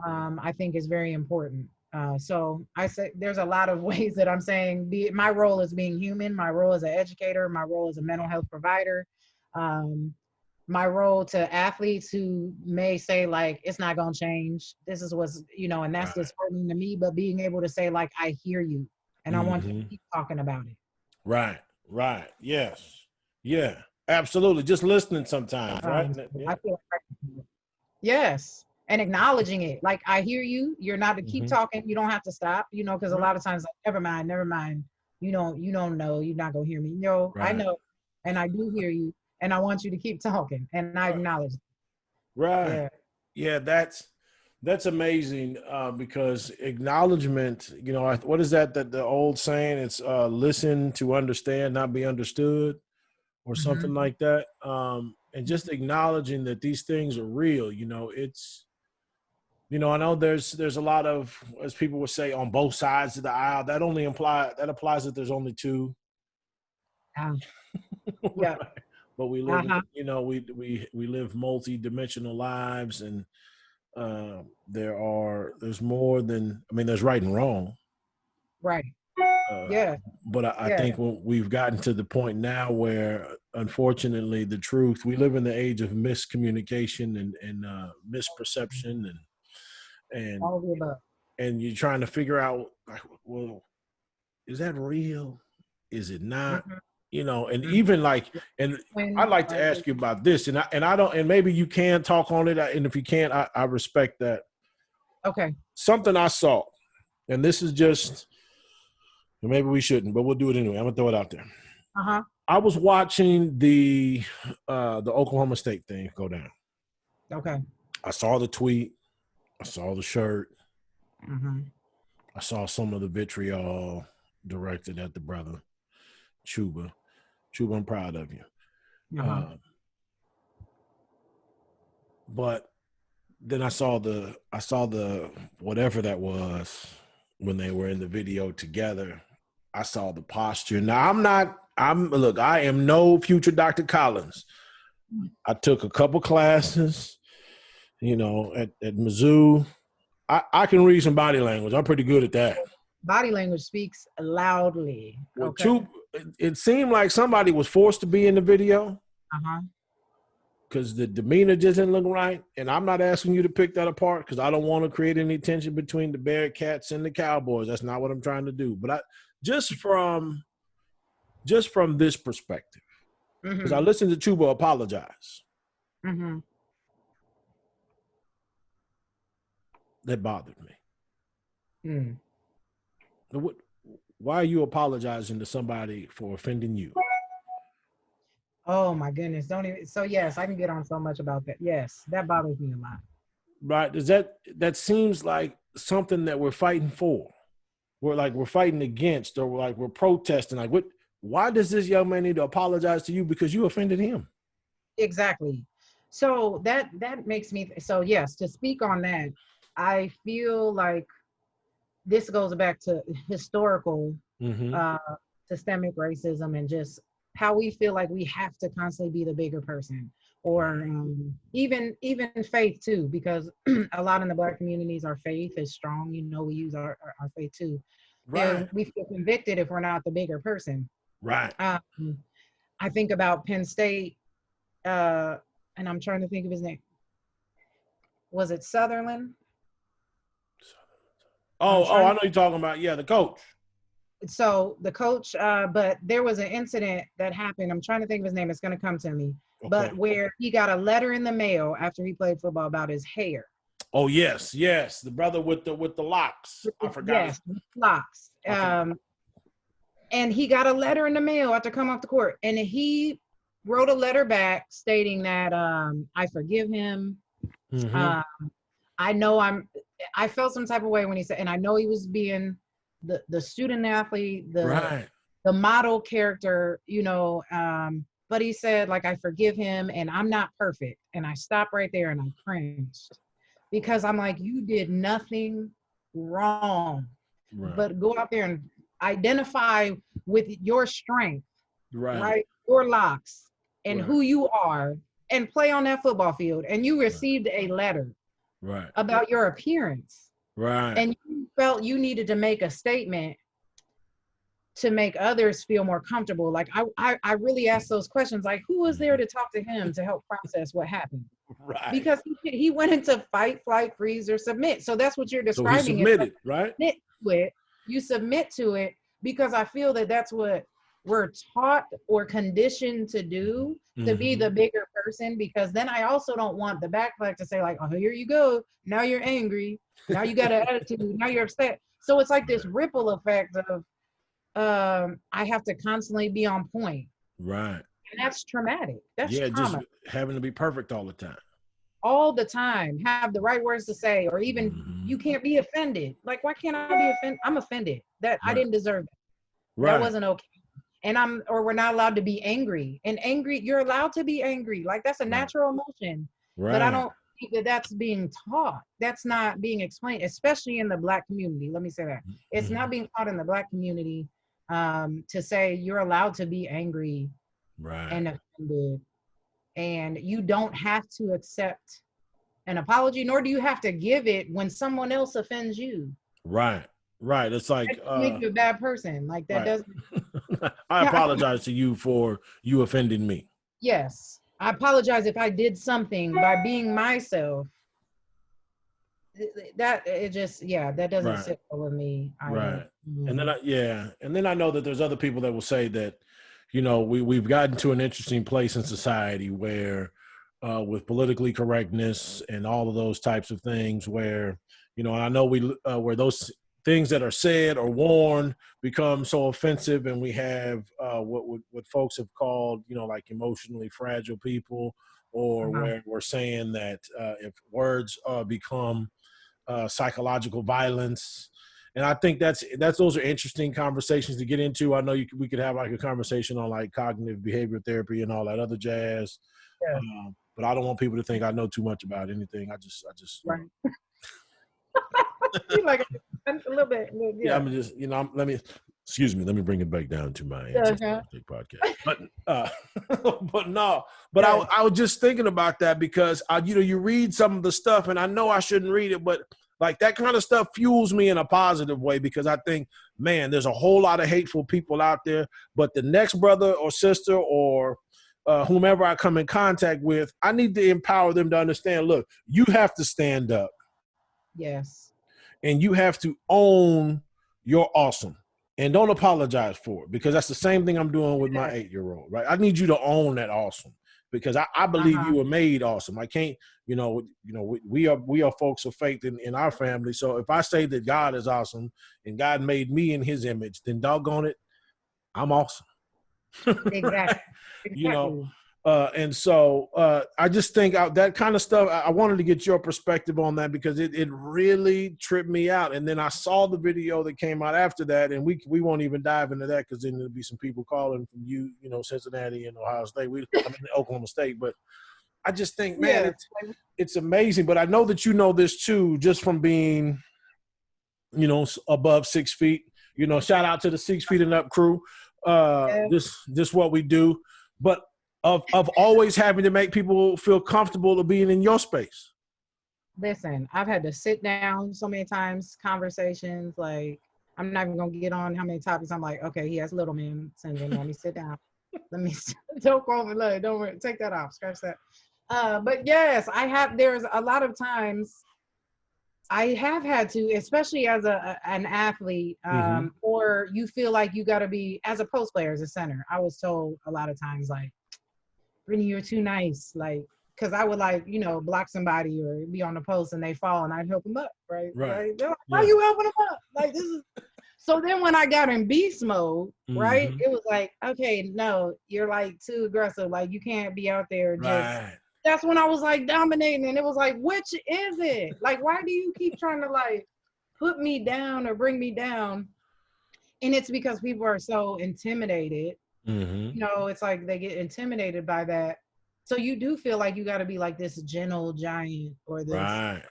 B: I think is very important. So I say there's a lot of ways that I'm saying my role is being human, my role as an educator, my role as a mental health provider, my role to athletes who may say, like, it's not going to change. This is what's, and that's disheartening to me, but being able to say, like, I hear you and I want you to keep talking about it.
A: Right. Yes. Yeah, absolutely. Just listening sometimes, right?
B: I feel yes. And acknowledging it. Like, I hear you. You're not to keep talking. You don't have to stop, because a lot of times, like, never mind. You don't know. You're not going to hear me. I know. And I do hear you. And I want you to keep talking. And I acknowledge it.
A: Yeah, that's amazing, because acknowledgement, what is that the old saying? It's listen to understand, not be understood, or something like that. And just acknowledging that these things are real. It's, I know there's a lot of, as people would say, on both sides of the aisle. That applies that there's only two.
B: Yeah.
A: But we live, we live multi-dimensional lives, and there's more than, there's right and wrong.
B: Right.
A: But I think we've gotten to the point now where, unfortunately, the truth, we live in the age of miscommunication and misperception and
B: all the above.
A: And you're trying to figure out, like, well, is that real? Is it not? And even like, and I'd like to ask you about this, and I don't, and maybe you can talk on it, and if you can't, I respect that.
B: Okay.
A: Something I saw, and this is just, maybe we shouldn't, but we'll do it anyway. I'm gonna throw it out there. I was watching the Oklahoma State thing go down.
B: Okay.
A: I saw the tweet. I saw the shirt. I saw some of the vitriol directed at the brother, Chuba. Chuba, I'm proud of you. But then I saw the whatever that was when they were in the video together. I saw the posture. Now I am no future Dr. Collins. I took a couple classes, at Mizzou. I can read some body language. I'm pretty good at that.
B: Body language speaks loudly.
A: Okay. It seemed like somebody was forced to be in the video. Because the demeanor just didn't look right. And I'm not asking you to pick that apart, because I don't want to create any tension between the Bearcats and the Cowboys. That's not what I'm trying to do. But just from this perspective, Because I listened to Chuba apologize. That bothered me. Why are you apologizing to somebody for offending you?
B: Oh my goodness. Don't even. So yes, I can get on so much about that. Yes, that bothers me a lot.
A: Right. Does that seems like something that we're fighting for? We're fighting against, or we're protesting. Like, why does this young man need to apologize to you because you offended him?
B: Exactly. So that makes me, so yes, to speak on that, I feel like this goes back to historical systemic racism and just how we feel like we have to constantly be the bigger person, or even faith too, because a lot in the Black communities, our faith is strong. You know, we use our faith too.
A: Right.
B: And we feel convicted if we're not the bigger person.
A: Right.
B: I think about Penn State, and I'm trying to think of his name. Was it Sutherland?
A: Oh, I know you're talking about. Yeah, the coach.
B: So the coach, but there was an incident that happened. I'm trying to think of his name. It's going to come to me. Okay. But where he got a letter in the mail after he played football about his hair.
A: Oh yes, the brother with the locks. I forgot.
B: Yes, locks. And he got a letter in the mail after coming off the court, and he wrote a letter back stating that I forgive him. I know I felt some type of way when he said, and I know he was being the student athlete, the model character, you know, but he said, like, I forgive him and I'm not perfect. And I stopped right there and I cringed, because I'm like, you did nothing wrong, but go out there and identify with your strength, right? Your locks and who you are, and play on that football field. And you received a letter about your appearance. And you felt you needed to make a statement to make others feel more comfortable. Like I really asked those questions, like, who was there to talk to him to help process what happened? Because he went into fight, flight, freeze, or submit. So that's what you're describing.
A: So he submitted, right?
B: You submit to it, because I feel that that's what we're taught or conditioned to do, to be the bigger person. Because then I also don't want the backpack to say, like, oh, here you go. Now you're angry. Now you got an attitude. Now you're upset. So it's like this ripple effect of I have to constantly be on point.
A: Right.
B: And that's traumatic. That's trauma.
A: Just having to be perfect all the time.
B: All the time. Have the right words to say, or even you can't be offended. Like, why can't I be offended? I'm offended. That I didn't deserve that. That wasn't okay. And we're not allowed to be angry. And angry, you're allowed to be angry. Like, that's a natural emotion. But I don't think that that's being taught. That's not being explained, especially in the Black community. Let me say that. It's not being taught in the Black community to say you're allowed to be angry and offended. And you don't have to accept an apology, nor do you have to give it when someone else offends you. Right.
A: It's like
B: make you a bad person. Like, that doesn't.
A: I apologize to you for you offending me.
B: Yes, I apologize if I did something by being myself. That doesn't sit well with me.
A: And then I know that there's other people that will say that, you know, we've gotten to an interesting place in society where with politically correctness and all of those types of things, where, you know, I know where those things that are said or worn become so offensive, and we have what folks have called, you know, like emotionally fragile people, or where we're saying that if words become psychological violence. And I think those are interesting conversations to get into. I know we could have like a conversation on like cognitive behavioral therapy and all that other jazz. But I don't want people to think I know too much about anything. I just
B: like a little bit. Yeah.
A: I'm just, you know, let me bring it back down to my Ancestor podcast. But I was just thinking about that, because you read some of the stuff, and I know I shouldn't read it, but like that kind of stuff fuels me in a positive way, because I think, man, there's a whole lot of hateful people out there, but the next brother or sister or whomever I come in contact with, I need to empower them to understand, look, you have to stand up.
B: Yes.
A: And you have to own your awesome. and don't apologize for it, because that's the same thing I'm doing with my 8-year-old, right? I need you to own that awesome, because I believe you were made awesome. I can't, we are folks of faith in our family. So if I say that God is awesome and God made me in his image, then doggone it, I'm awesome.
B: Exactly.
A: Exactly. And so I just think that kind of stuff, I wanted to get your perspective on that, because it really tripped me out. And then I saw the video that came out after that, and we won't even dive into that, because then there'll be some people calling from Cincinnati and Ohio State. Oklahoma State. But I just think, man, it's amazing. But I know that you know this too, just from being, above 6 feet. Shout out to the 6 feet and up crew. This what we do. But of always having to make people feel comfortable to being in your space.
B: Listen, I've had to sit down so many times, conversations, like, I'm not even gonna get on how many topics. I'm like, okay, he has little man syndrome. Let me sit down. Don't call me, don't worry, take that off, scratch that. But yes, there's a lot of times I have had to, especially as an athlete, or you feel like you gotta be, as a post player, as a center, I was told a lot of times, like, Brittany, you're too nice, like, because I would block somebody or be on the post and they fall and I'd help them up, right? Like, they're like, why are you helping them up? Like, this is. So then when I got in beast mode, right, it was like, okay, no, you're like too aggressive. Like, you can't be out there just. That's when I was like dominating, and it was like, which is it? Like, why do you keep trying to like put me down or bring me down? And it's because people are so intimidated. It's like they get intimidated by that. So you do feel like you got to be like this gentle giant or this.
A: Right.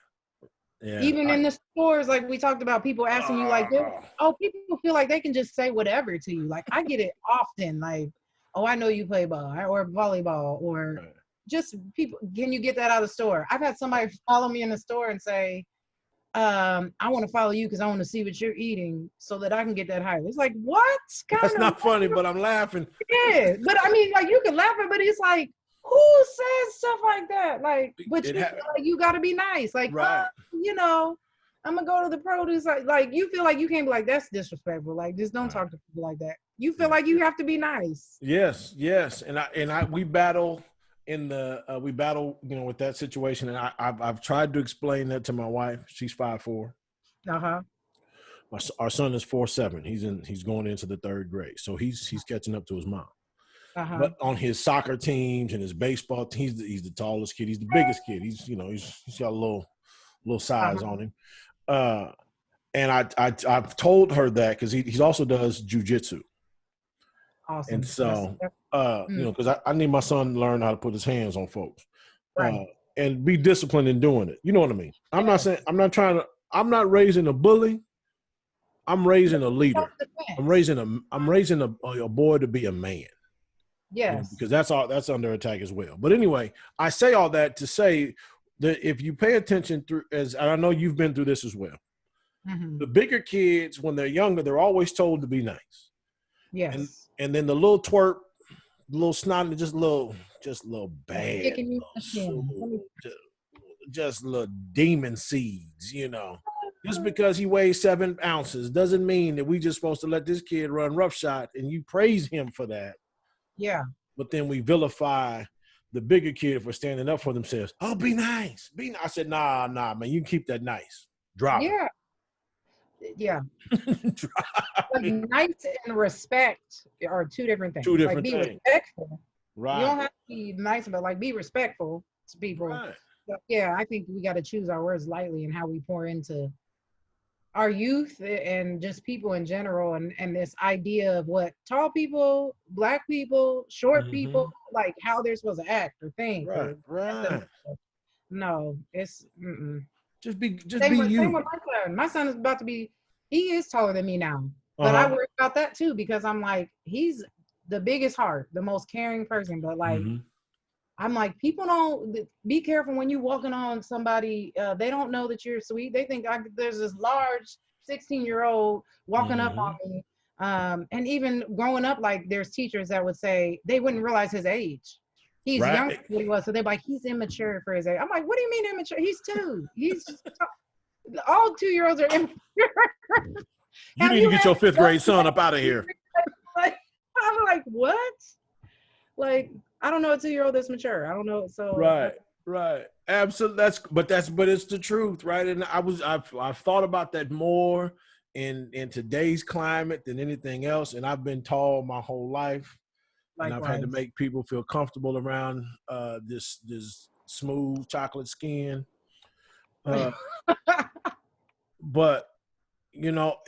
B: Yeah. Even in the stores, like we talked about, people asking you like, people feel like they can just say whatever to you. Like, I get it often, like, oh, I know you play ball or volleyball, or just people, can you get that out of the store? I've had somebody follow me in the store and say, I want to follow you because I want to see what you're eating so that I can get that high. It's like, what?
A: That's not funny, but I'm laughing.
B: Yeah, but I mean, like, you can laugh at, but it's like, who says stuff like that? Like, but you got to be nice. Like, I'm gonna go to the produce. Like, you feel like you can't be like, that's disrespectful. Like, just don't talk to people like that. You feel like you have to be nice.
A: Yes, and we battle with that situation, and I've tried to explain that to my wife. She's 5'4". Our son is 4'7". He's going into the 3rd grade, so he's catching up to his mom. But on his soccer teams and his baseball, he's the tallest kid. He's the biggest kid. He's got a little size on him. And I've told her that because he also does jujitsu.
B: Awesome.
A: And so because I need my son to learn how to put his hands on folks, and be disciplined in doing it. You know what I mean? I'm not raising a bully. I'm raising a leader. I'm raising a boy to be a man.
B: Yes.
A: Because that's under attack as well. But anyway, I say all that to say that if you pay attention and I know you've been through this as well, the bigger kids, when they're younger, they're always told to be nice.
B: Yes.
A: And then the little twerp, little snot, just little bad, just little demon seeds, Just because he weighs 7 ounces doesn't mean that we just supposed to let this kid run roughshod and you praise him for that.
B: Yeah.
A: But then we vilify the bigger kid for standing up for themselves. Oh, be nice. I said, nah, man, you keep that nice. Drop it.
B: Yeah. Like, nice and respect are two different things. Be respectful. Right. You don't have to be nice, but like, be respectful to people. Right. So, yeah, I think we got to choose our words lightly and how we pour into our youth and just people in general, and this idea of what tall people, Black people, short people, like how they're supposed to act or think.
A: Right.
B: No, it's
A: just be you.
B: Same with my son. My son is about to be. He is taller than me now, but I worry about that too, because I'm like, he's the biggest heart, the most caring person, but like. I'm like, people don't be careful when you're walking on somebody. They don't know that you're sweet. They think there's this large 16-year-old walking up on me. And even growing up, like, there's teachers that would say they wouldn't realize his age. He's younger than he was, so they're like, he's immature for his age. I'm like, what do you mean immature? He's 2. He's all 2-year-olds are immature.
A: You need to get your fifth grade son up out of here.
B: Like, I'm like, what? Like, I don't know a 2-year-old that's mature. I don't know. So
A: Right. Absolutely. But it's the truth, right? And I've thought about that more in today's climate than anything else. And I've been tall my whole life. And I've had to make people feel comfortable around this smooth chocolate skin. But you know,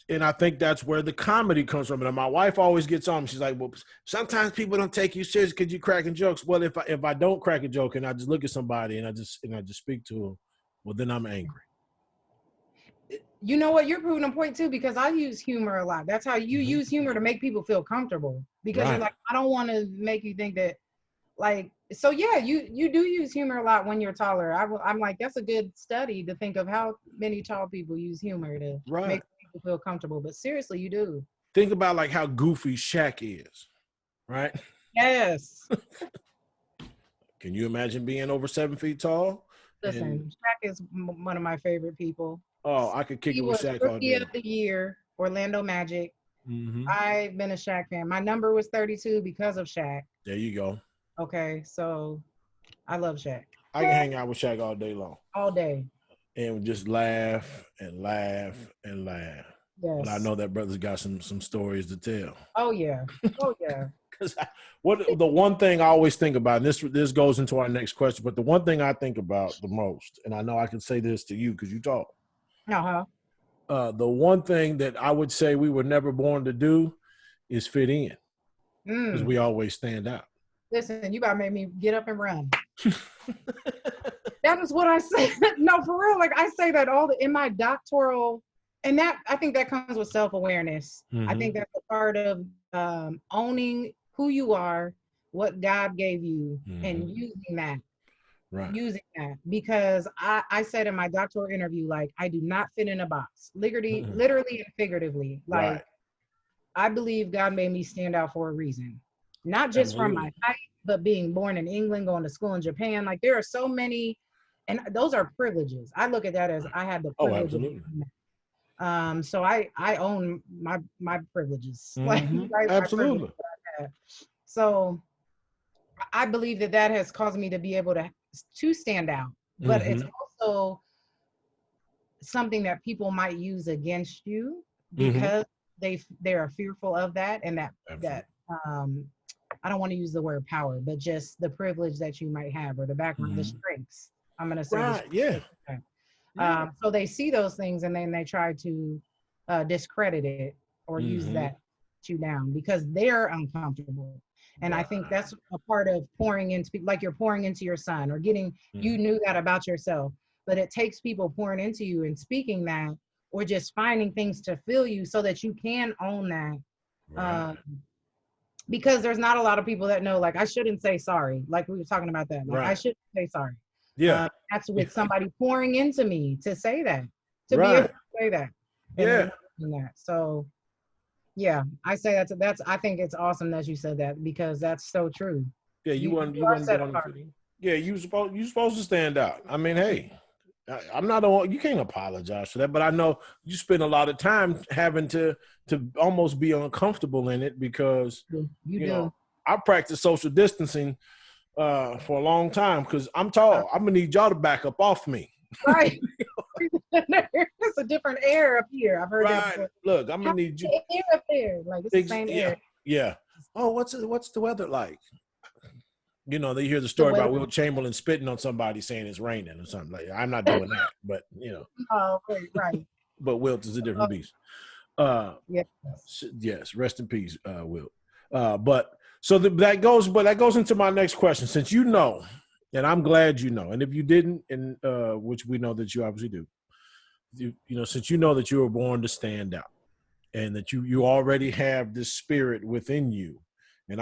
A: and I think that's where the comedy comes from. And my wife always gets on me. She's like, well, sometimes people don't take you serious because you're cracking jokes. Well, if I don't crack a joke and I just look at somebody and I just speak to them, well, then I'm angry.
B: You know what? You're proving a point too, because I use humor a lot. That's how you use humor to make people feel comfortable, because you're like, I don't want to make you think that, like, so yeah, you do use humor a lot when you're taller. I'm like, that's a good study to think of how many tall people use humor to make people feel comfortable. But seriously, you do.
A: Think about like how goofy Shaq is, right?
B: Yes.
A: Can you imagine being over 7 feet tall?
B: Listen, Shaq is one of my favorite people.
A: Oh, I could kick it with Shaq all day.
B: Rookie of the year, Orlando Magic. I've been a Shaq fan. My number was 32 because of Shaq.
A: There you go.
B: Okay, so I love Shaq.
A: I can hang out with Shaq all day long.
B: All day.
A: And just laugh and laugh and laugh. Yes. But I know that brother's got some stories to tell.
B: Oh yeah. Oh yeah.
A: Because the one thing I always think about, and this goes into our next question, but the one thing I think about the most, and I know I can say this to you because you talk. The one thing that I would say we were never born to do is fit in, because we always stand out.
B: Listen, you about to make me get up and run. That is what I say. No, for real. Like, I say that in my doctoral, and that, I think that comes with self-awareness. I think that's a part of owning who you are, what God gave you, and using that. Right. Using that, because I said in my doctoral interview, like, I do not fit in a box, literally and figuratively. Like, I believe God made me stand out for a reason, not just from my height, but being born in England, going to school in Japan. Like, there are so many, and those are privileges. I look at that as I had the privilege. So I own my privileges. Like,
A: absolutely.
B: So I believe that has caused me to be able to stand out, but it's also something that people might use against you because they are fearful of that, and that I don't want to use the word power, but just the privilege that you might have, or the background, the strengths. I'm going to say, so they see those things and then they try to discredit it or use that to you down because they're uncomfortable. And I think that's a part of pouring into people, like you're pouring into your son, or getting, you knew that about yourself, but it takes people pouring into you and speaking that, or just finding things to fill you so that you can own that. Because there's not a lot of people that know, like, I shouldn't say sorry. Like we were talking about that. Like, I shouldn't say sorry.
A: Yeah.
B: That's with somebody pouring into me to say that, to be able to say that. That. So yeah, I say that's, I think it's awesome that you said that, because that's so true.
A: Yeah. You want to get on the footing. Yeah. You supposed to stand out. I mean, hey, I'm not you can't apologize for that, but I know you spend a lot of time having to almost be uncomfortable in it, because you know, I practice social distancing for a long time because I'm tall. I'm gonna need y'all to back up off me.
B: Right. It's a different air up here. I've heard that before.
A: Look, I'm gonna need you.
B: Air up there, like it's the same air.
A: Yeah. Oh, what's the weather like? You know, they hear the story about Will Chamberlain spitting on somebody saying it's raining or something. Like, I'm not doing that, but you know.
B: Oh, right.
A: But Wilt is a different beast. Yes, rest in peace, Wilt. But that goes into my next question. Since you know, and I'm glad you know, and if you didn't, and which we know that you obviously do, you know, since you know that you were born to stand out, and that you already have this spirit within you, and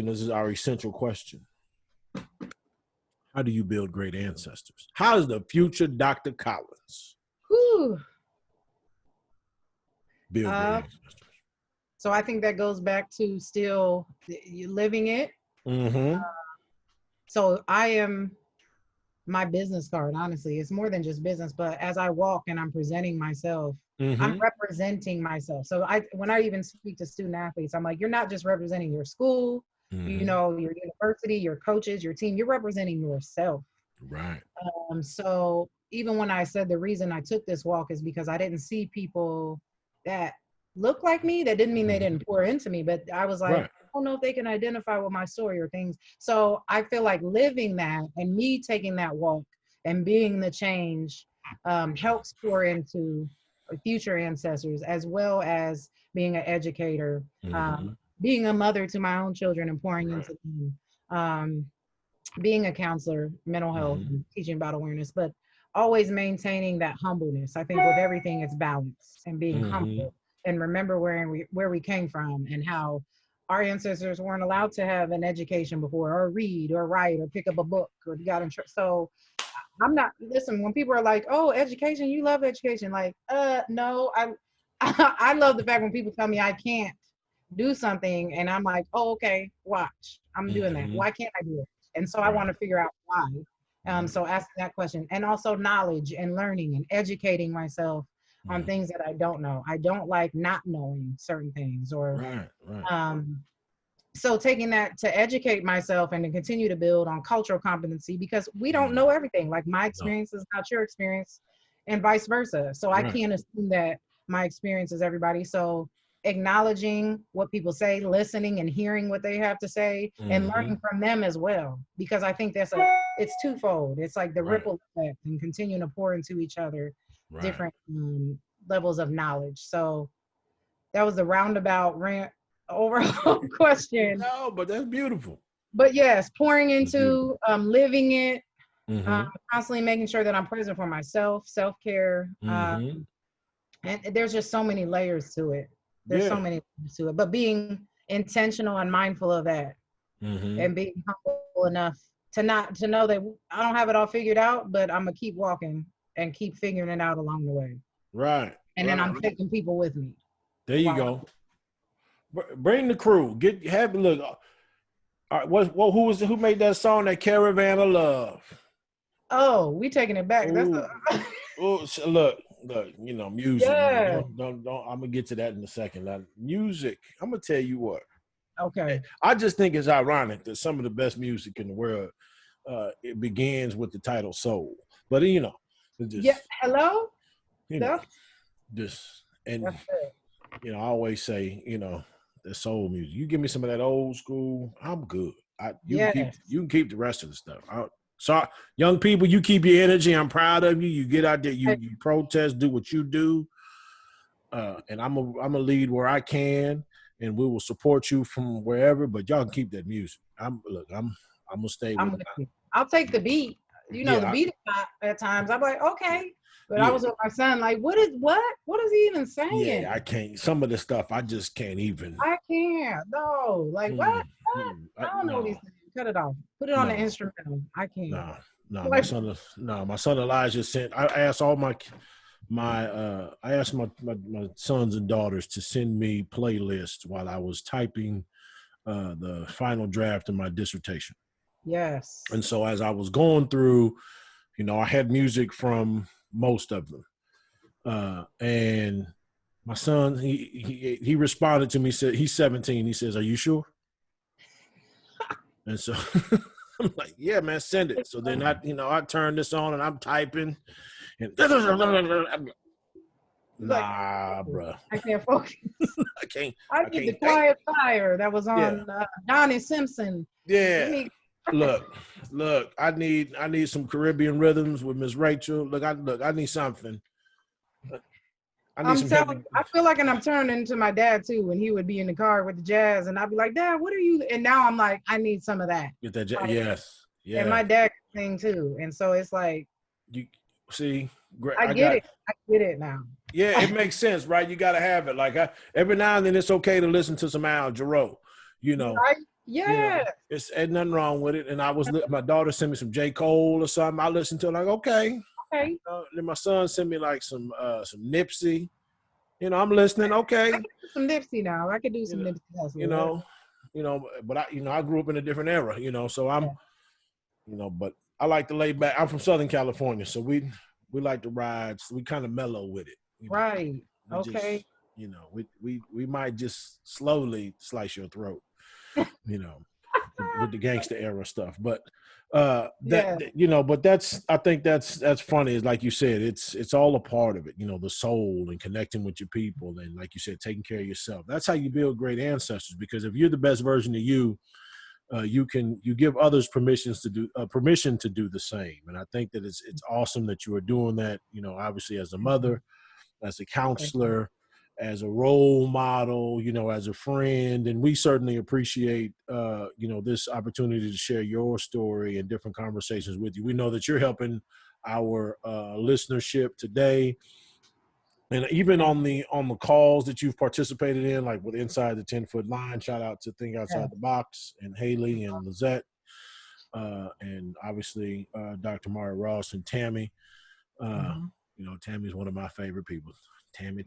A: this is our essential question. How do you build great ancestors? How is the future Dr. Collins build great ancestors?
B: So I think that goes back to still living it. So I am my business card, honestly. It's more than just business, but as I walk and I'm presenting myself, I'm
A: Mm-hmm.
B: representing myself. So when I even speak to student athletes, I'm like, you're not just representing your school,
A: Mm-hmm.
B: your university, your coaches, your team, you're representing yourself.
A: Right.
B: So even when I said the reason I took this walk is because I didn't see people that look like me. That didn't mean they
A: Mm-hmm.
B: didn't pour into me, but I was like,
A: Right.
B: I don't know if they can identify with my story or things. So I feel like living that and me taking that walk and being the change helps pour into future ancestors, as well as being an educator,
A: Mm-hmm.
B: being a mother to my own children and pouring
A: Right.
B: into them. Being a counselor, mental health,
A: Mm-hmm.
B: and teaching about awareness, but always maintaining that humbleness. I think with everything, it's balance and being
A: Mm-hmm.
B: humble and remember where we came from and how our ancestors weren't allowed to have an education before, or read, or write, or pick up a book, or got in. So I'm not. Listen, when people are like, "Oh, education, you love education," like, no, I I love the fact when people tell me I can't do something and I'm like, oh, okay, watch. I'm doing that.
A: Mm-hmm.
B: Why can't I do it? And so I want
A: Right.
B: to figure out why.
A: Right.
B: So asking that question, and also knowledge and learning and educating myself on
A: Mm-hmm.
B: things that I don't know. I don't like not knowing certain things, or
A: Right. Right.
B: um, so taking that to educate myself and to continue to build on cultural competency, because we don't
A: Mm-hmm.
B: know everything. Like my
A: No.
B: experience is not your experience, and vice versa. So I
A: Right.
B: can't assume that my experience is everybody. So acknowledging what people say, listening and hearing what they have to say, and
A: Mm-hmm.
B: learning from them as well, because I think it's twofold. It's like the
A: Right.
B: ripple effect and continuing to pour into each other
A: Right.
B: different levels of knowledge. So that was the roundabout rant overall question.
A: No, but that's beautiful.
B: But yes, pouring
A: That's beautiful.
B: into living it,
A: Mm-hmm.
B: constantly making sure that I'm present for myself, self-care.
A: Mm-hmm.
B: And there's just so many layers to it. There's so
A: Yeah.
B: many layers to it. But being intentional and mindful of that,
A: Mm-hmm.
B: and being humble enough to know that I don't have it all figured out, but I'm gonna keep walking and keep figuring it out along the way.
A: Right.
B: And then
A: Right.
B: I'm taking people with me.
A: There you
B: Wow.
A: go. Bring the crew. Have look. All right, who made that song, that Caravan of Love?
B: Oh, we taking it back. That's
A: Oh,
B: a
A: look, music, man.
B: yeah.
A: Don't. I'm gonna get to that in a second. Music. I'm gonna tell you what.
B: Okay.
A: I just think it's ironic that some of the best music in the world, it begins with the title soul. But it
B: Yeah.
A: just,
B: Hello.
A: you know,
B: That's
A: just and
B: that's it.
A: I always say, the soul music. You give me some of that old school, I'm good.
B: Yes.
A: You can keep the rest of the stuff. So young people, you keep your energy. I'm proud of you. You get out there, you protest, do what you do. And I'm a lead where I can, and we will support you from wherever. But y'all can keep that music. I'm gonna stay
B: I'm
A: with
B: with
A: it.
B: you. I'll take the beat. The
A: Yeah,
B: beat is hot at times. I'm like, okay. But I
A: yeah,
B: was with my son, like, what is what? What is he even
A: yeah. I
B: saying?
A: can't. Some of the stuff I just can't even.
B: I can't. No. Like what? What? I don't know what he's
A: No,
B: saying. Cut it off. Put it on the
A: no,
B: instrumental. I can't.
A: no, no.
B: Like,
A: My son Elijah sent. I asked all I asked my sons and daughters to send me playlists while I was typing the final draft of my dissertation.
B: yes.
A: And so as I was going through, I had music from most of them. And my son, he responded to me, said he's 17. He says, "Are you sure?" And so I'm like, "Yeah, man, send it." So then I turn this on and I'm typing, and
B: He's like,
A: nah, bro,
B: I can't focus.
A: I can't,
B: I
A: I
B: need the
A: can't think.
B: quiet fire that was
A: Yeah,
B: on Donnie Simpson. Give
A: yeah.
B: me
A: Look. I need some Caribbean rhythms with Miss Rachel. I need something. I need
B: I'm
A: some
B: telling
A: heavy.
B: you, I feel like, and I'm turning into my dad too, when he would be in the car with the jazz, and I'd be like, Dad, what are you? And now I'm like, I need some of that.
A: Get that.
B: Like,
A: Yes,
B: and
A: yeah.
B: my dad can sing too, and so it's like,
A: You see, great.
B: I
A: I
B: get
A: got.
B: it. I get it now.
A: Yeah, it makes sense, right? You got to have it. Like every now and then, it's okay to listen to some Al Jarreau. You know,
B: Right? Yeah.
A: it's ain't nothing wrong with it. And my daughter sent me some J. Cole or something. I listened to it, like, okay.
B: Okay.
A: Then my son sent me like some Nipsey. I'm listening.
B: I
A: Okay.
B: can do some Nipsey now. I could do
A: You
B: some
A: know,
B: Nipsey
A: you
B: Hussle.
A: know, but I grew up in a different era. So I'm, but I like to lay back. I'm from Southern California, so we like to ride. So we kind of mellow with it. You know,
B: Right.
A: we
B: Okay.
A: just, we might just slowly slice your throat, you know, with the gangster era stuff. But
B: Yeah.
A: but I think that's funny. Is like you said, it's all a part of it, the soul and connecting with your people. And like you said, taking care of yourself. That's how you build great ancestors, because if you're the best version of you, you give others permission to do the same. And I think that it's awesome that you are doing that, obviously as a mother, as a counselor, as a role model, as a friend. And we certainly appreciate, this opportunity to share your story and different conversations with you. We know that you're helping our listenership today. And even on the calls that you've participated in, like with Inside the 10-Foot Line, shout out to Think Outside the Box and Haley and Lizette, and obviously Dr. Mara Ross and Tammy. Tammy's one of my favorite people. Tammy.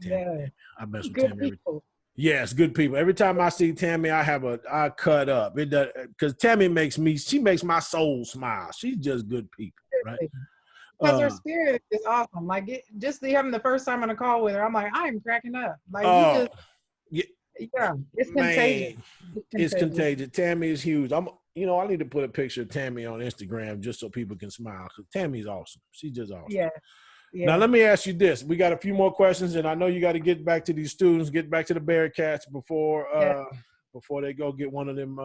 A: I mess with
B: Good
A: Tammy
B: people.
A: Yes, good people. Every time I see Tammy, I cut up. It does, because Tammy makes my soul smile. She's just good people, right?
B: Because her spirit is awesome. Like just having the first time on a call with her, I'm like, I'm cracking up. Like it's contagious.
A: It's contagious. Tammy is huge. I need to put a picture of Tammy on Instagram just so people can smile, because Tammy's awesome. She's just awesome.
B: Yeah.
A: Now let me ask you this. We got a few more questions, and I know you got to get back to these students, get back to the Bearcats before they go get one of them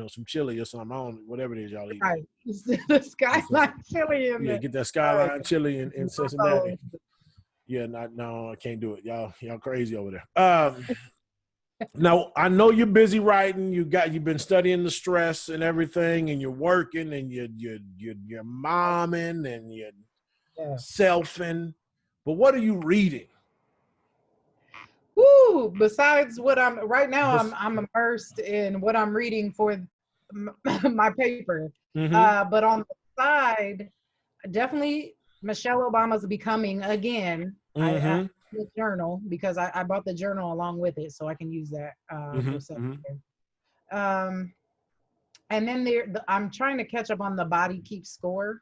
A: some chili or something. I don't know, whatever it is y'all eat.
B: Right. The Skyline chili in
A: get that Skyline chili in Cincinnati. Yeah, no, I can't do it. Y'all crazy over there. Now I know you're busy writing. You've been studying the stress and everything, and you're working, and you're momming, and you're selfing. But what are you reading?
B: Woo! Besides what I'm right now, I'm immersed in what I'm reading for my paper. But on the side, definitely Michelle Obama's Becoming again. I the journal, because I bought the journal along with it, so I can use that for self-care. And then I'm trying to catch up on The Body Keeps Score.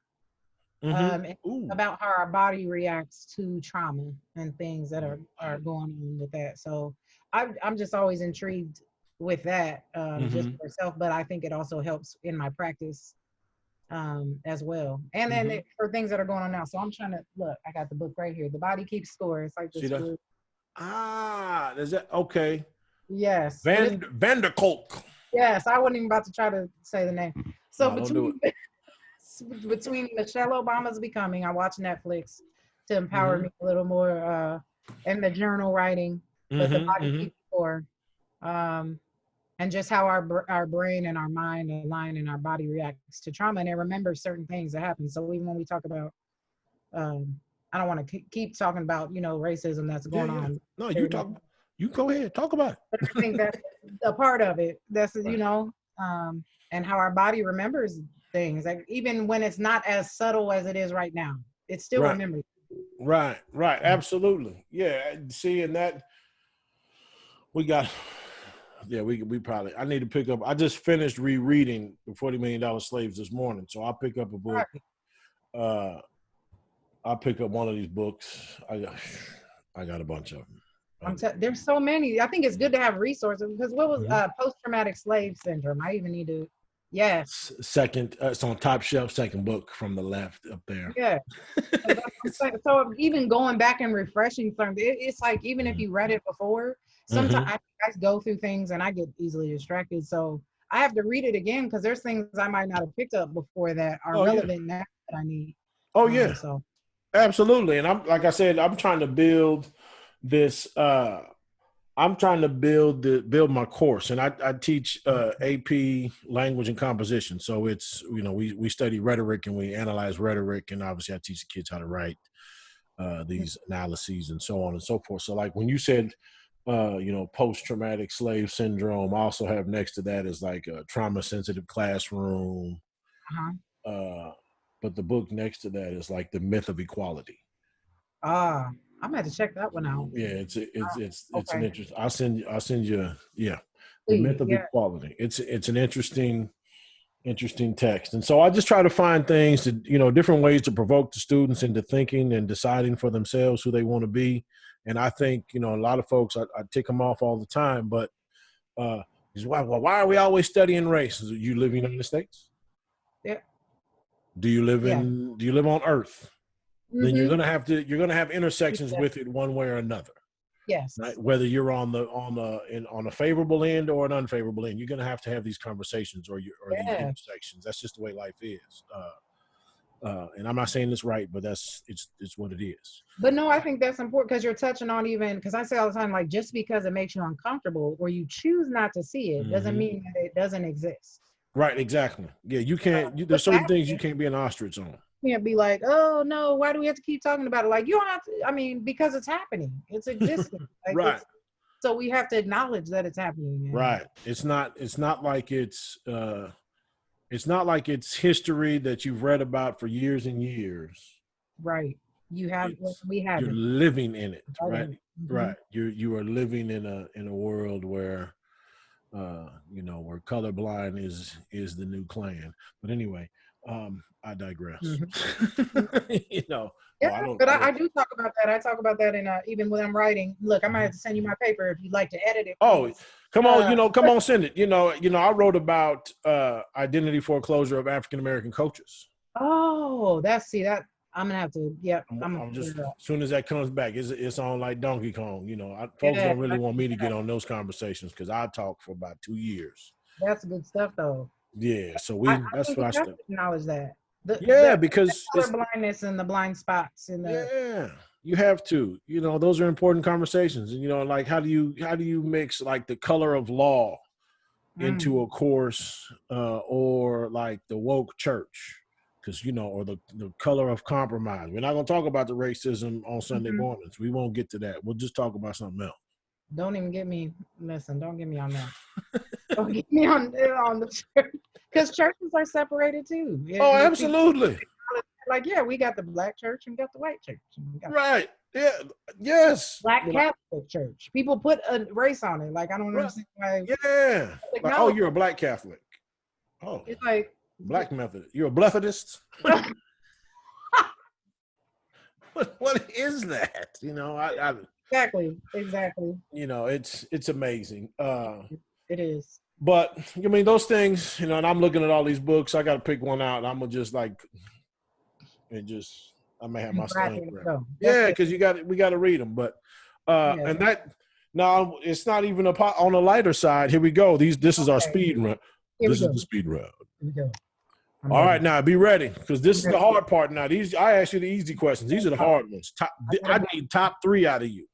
B: About how our body reacts to trauma and things that are going on with that. So I'm just always intrigued with that, just for myself, but I think it also helps in my practice as well. And then for things that are going on now. So I'm trying to look, I got the book right here. The Body Keeps Score. It's like this.
A: Is that okay?
B: Yes.
A: Vanderkolk.
B: Yes, I wasn't even about to try to say the name. So between Michelle Obama's Becoming, I watch Netflix to empower me a little more, and the journal writing, but The Body Keeps Score, and just how our brain and our mind align and our body reacts to trauma, and it remembers certain things that happen. So even when we talk about, I don't want to keep talking about racism that's going on.
A: No, you talk. You go ahead, talk about it.
B: But I think that's a part of it. That's and how our body remembers things, like even when it's not as subtle as it is right now, it's still remembered.
A: Right, absolutely. Yeah, seeing that, we probably, I need to pick up. I just finished rereading The $40 Million Slaves this morning, so I'll pick up a book. I'll pick up one of these books. I got a bunch of them.
B: There's so many. I think it's good to have resources, because what was post-traumatic slave syndrome? I even need to. Yes.
A: Second, it's on top shelf, second book from the left up there.
B: Yeah. So even going back and refreshing something, it's like, even if you read it before, sometimes I go through things and I get easily distracted. So I have to read it again, because there's things I might not have picked up before that are relevant now that I need.
A: So absolutely. And I'm trying to build this. I'm trying to build my course, and I teach AP language and composition. So it's, we study rhetoric and we analyze rhetoric, and obviously I teach the kids how to write these analyses and so on and so forth. So like when you said, post-traumatic slave syndrome, I also have next to that is like a trauma-sensitive classroom. But the book next to that is like The Myth of Equality.
B: I'm gonna have to check that one out.
A: Yeah, it's an interesting. I'll send you. The Myth of Equality. It's an interesting Interesting text. And so I just try to find things to, different ways to provoke the students into thinking and deciding for themselves who they want to be. And I think, a lot of folks, I tick them off all the time, but why are we always studying race? You live in the United States?
B: Yeah.
A: Do you live on Earth?
B: Mm-hmm.
A: Then you're gonna have intersections with it one way or another.
B: Yes.
A: Right? Whether you're on a favorable end or an unfavorable end, you're gonna have to have these conversations or these intersections. That's just the way life is. And I'm not saying this right, but it's what it is.
B: But no, I think that's important because you're touching on because I say all the time, like just because it makes you uncomfortable or you choose not to see it doesn't mean that it doesn't exist.
A: Right, exactly. Yeah, you can't. There's certain things you can't be an ostrich on.
B: You can't be like, oh no, why do we have to keep talking about it? Like you don't have to. I mean, because it's happening. It's existing. Like,
A: right.
B: So we have to acknowledge that it's happening.
A: Right. It's not like it's like it's history that you've read about for years and years.
B: Right. We have
A: you're living in it. Right.
B: Mm-hmm.
A: Right. You are living in a world where where colorblind is the new Klan. But anyway, I digress.
B: Mm-hmm. I do talk about that. I talk about that in even when I'm writing. Look, I might have to send you my paper if you'd like to edit it.
A: Oh, come on, come on, send it. I wrote about identity foreclosure of African American coaches.
B: Oh, that I'm gonna have to. Yep.
A: I'm just as soon as that comes back, it's on like Donkey Kong. Folks don't really want me to get on those conversations because I talk for about 2 years.
B: That's good stuff, though.
A: Yeah, so that's what I
B: have to acknowledge that.
A: Because
B: the blindness and the blind spots
A: you have to. Those are important conversations. And like how do you mix like the color of law into a course or like the woke church? Because or the color of compromise. We're not going to talk about the racism on Sunday mornings. We won't get to that. We'll just talk about something else.
B: Don't even get me. Listen, don't get me on that. Don't get me on the church, because churches are separated too.
A: Oh, absolutely.
B: Like we got the black church and we got the white church.
A: Right. Yeah. Yes.
B: Black Catholic church. People put a race on it. Like I don't understand why.
A: Yeah. Like, oh, you're a black Catholic. Oh.
B: It's like.
A: Black Methodist. You're a Methodist? What is that?
B: Exactly.
A: It's amazing.
B: It is.
A: But those things, and I'm looking at all these books. I got to pick one out, and I'm gonna just I may have my stomach. Yeah, because we got to read them. But and that now it's not even on a lighter side. Here we go. This is our speed run. This is the speed round.
B: Here we go.
A: All right, now be ready because this is the hard part. Now I asked you the easy questions. These are the hard ones. I need top 3 out of you.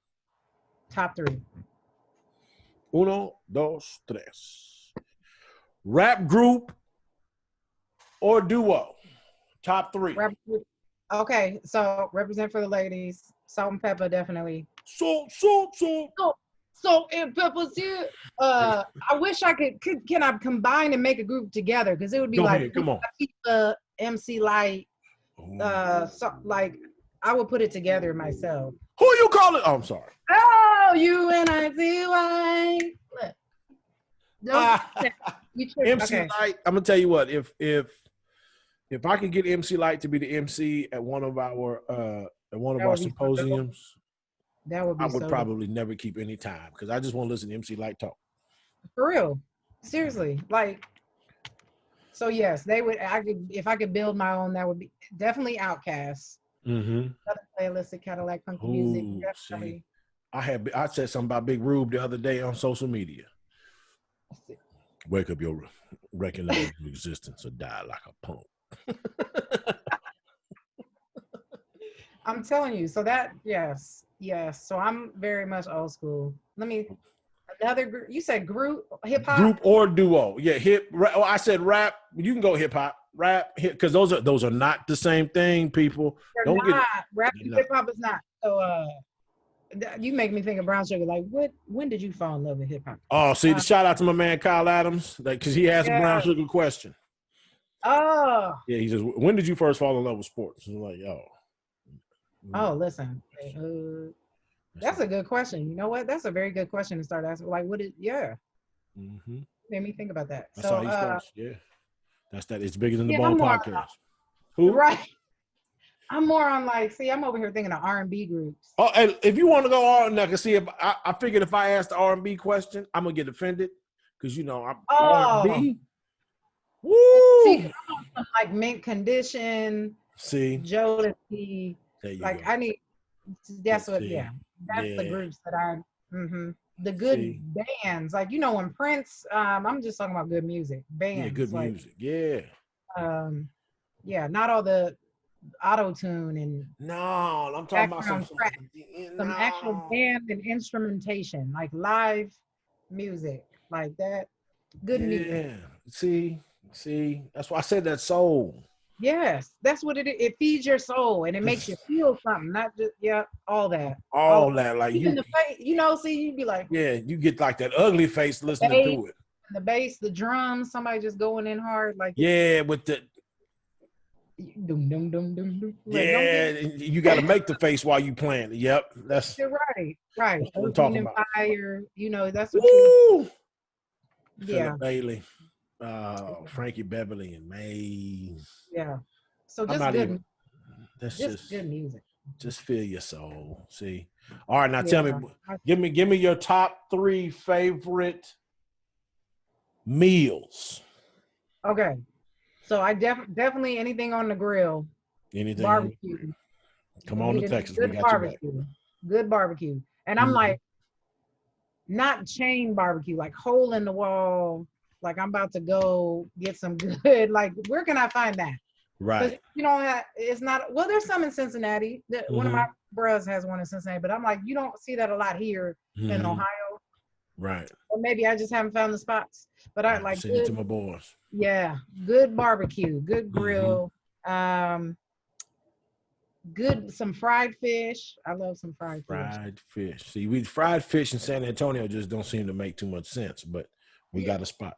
B: Top 3.
A: 1, 2, 3. Rap group or duo? Top 3.
B: Rap group. Okay, so represent for the ladies. Salt and Pepper, definitely.
A: Salt.
B: Salt and Pepper's here. I wish I could can I combine and make a group together? Because it would be
A: come on.
B: MC Light. So like I would put it together myself.
A: Who you calling? Oh, I'm sorry.
B: Oh, UNICY.
A: MC Light. I'm gonna tell you what. If I could get MC Light to be the MC at one of our symposiums.
B: That would be
A: I would probably never keep any time because I just want to listen to MC Light talk.
B: For real. Seriously. Like, so yes, if I could build my own, that would be definitely Outkast.
A: Mm-hmm.
B: Playlist, Cadillac funky music.
A: See, I said something about Big Rube the other day on social media. Wake up your recognize your existence or die like a punk.
B: I'm telling you. So that, yes. So I'm very much old school. Another group. You said group, hip hop?
A: Group or duo. Yeah, I said rap. You can go hip hop. Rap, because those are not the same thing, people.
B: They're not. Rap and hip hop is not. So you make me think of Brown Sugar. Like, when did you fall in love with hip hop?
A: Oh, see, shout out to my man Kyle Adams, because he asked a Brown Sugar question.
B: Oh.
A: Yeah, he says, when did you first fall in love with sports? And I'm like,
B: Oh, listen. That's a good question. You know what? That's a very good question to start asking. Like, what is? Yeah.
A: Mm-hmm.
B: Made me think about that.
A: That's how he starts. Yeah. That's that. It's bigger than the
B: Yeah,
A: bone
B: I'm more
A: podcast. Who?
B: right. I'm more on like, see, I'm over here thinking of R&B groups.
A: Oh, and if you want to go on, I can see if I figured if I ask the R&B question, I'm gonna get offended because I'm
B: Oh,
A: R&B.
B: see,
A: Woo!
B: I'm on some, like Mint Condition,
A: See,
B: Jodeci.
A: there you
B: Like
A: go.
B: I need. That's what.
A: See,
B: Yeah, that's the
A: yeah.
B: groups that I. The good
A: See,
B: bands, like when Prince. I'm just talking about good music.
A: yeah,
B: Bands
A: good
B: like.
A: music. Yeah.
B: Yeah, not all the auto tune and
A: No, I'm talking about
B: background track. Some actual
A: no.
B: band and instrumentation, like live music, like that. Good music.
A: Yeah. See, that's why I said that soul.
B: Yes, that's what it is. It feeds your soul and it makes you feel something, not just all that.
A: All that, like
B: Even
A: you,
B: the face, see, you'd be like
A: yeah, you get like that ugly face listening to it.
B: the bass, the drums, somebody just going in hard, like
A: Yeah, with the
B: dum dum dum dum dum. Like, don't
A: yeah, you got to make the face while you playing it. Yep, that's
B: you're right.
A: what I'm
B: Earth, Wind,
A: talking
B: and
A: about.
B: Fire, that's what
A: Woo!
B: yeah.
A: Philip Bailey, Frankie Beverly, and Mays.
B: Yeah. So
A: I'm
B: just
A: not
B: good,
A: even. That's
B: just good music.
A: just feel your soul. See. All right, now
B: Yeah.
A: tell me, give me your top 3 favorite meals.
B: Okay. So I definitely anything on the grill.
A: Anything
B: Barbecue.
A: on Come on to Texas. We got
B: barbecue.
A: you back.
B: Good barbecue. And I'm like, not chain barbecue, like hole in the wall. Like I'm about to go get some good. Like, where can I find that?
A: Right.
B: It's not, well, there's some in Cincinnati. One of my bros has one in Cincinnati, but I'm like, you don't see that a lot here in Ohio.
A: Right.
B: Or maybe I just haven't found the spots. But I like
A: send it to my boys.
B: Yeah, good barbecue, good grill, good some fried fish. I love some fried
A: fish. See, fried fish in San Antonio just don't seem to make too much sense, but we got a spot.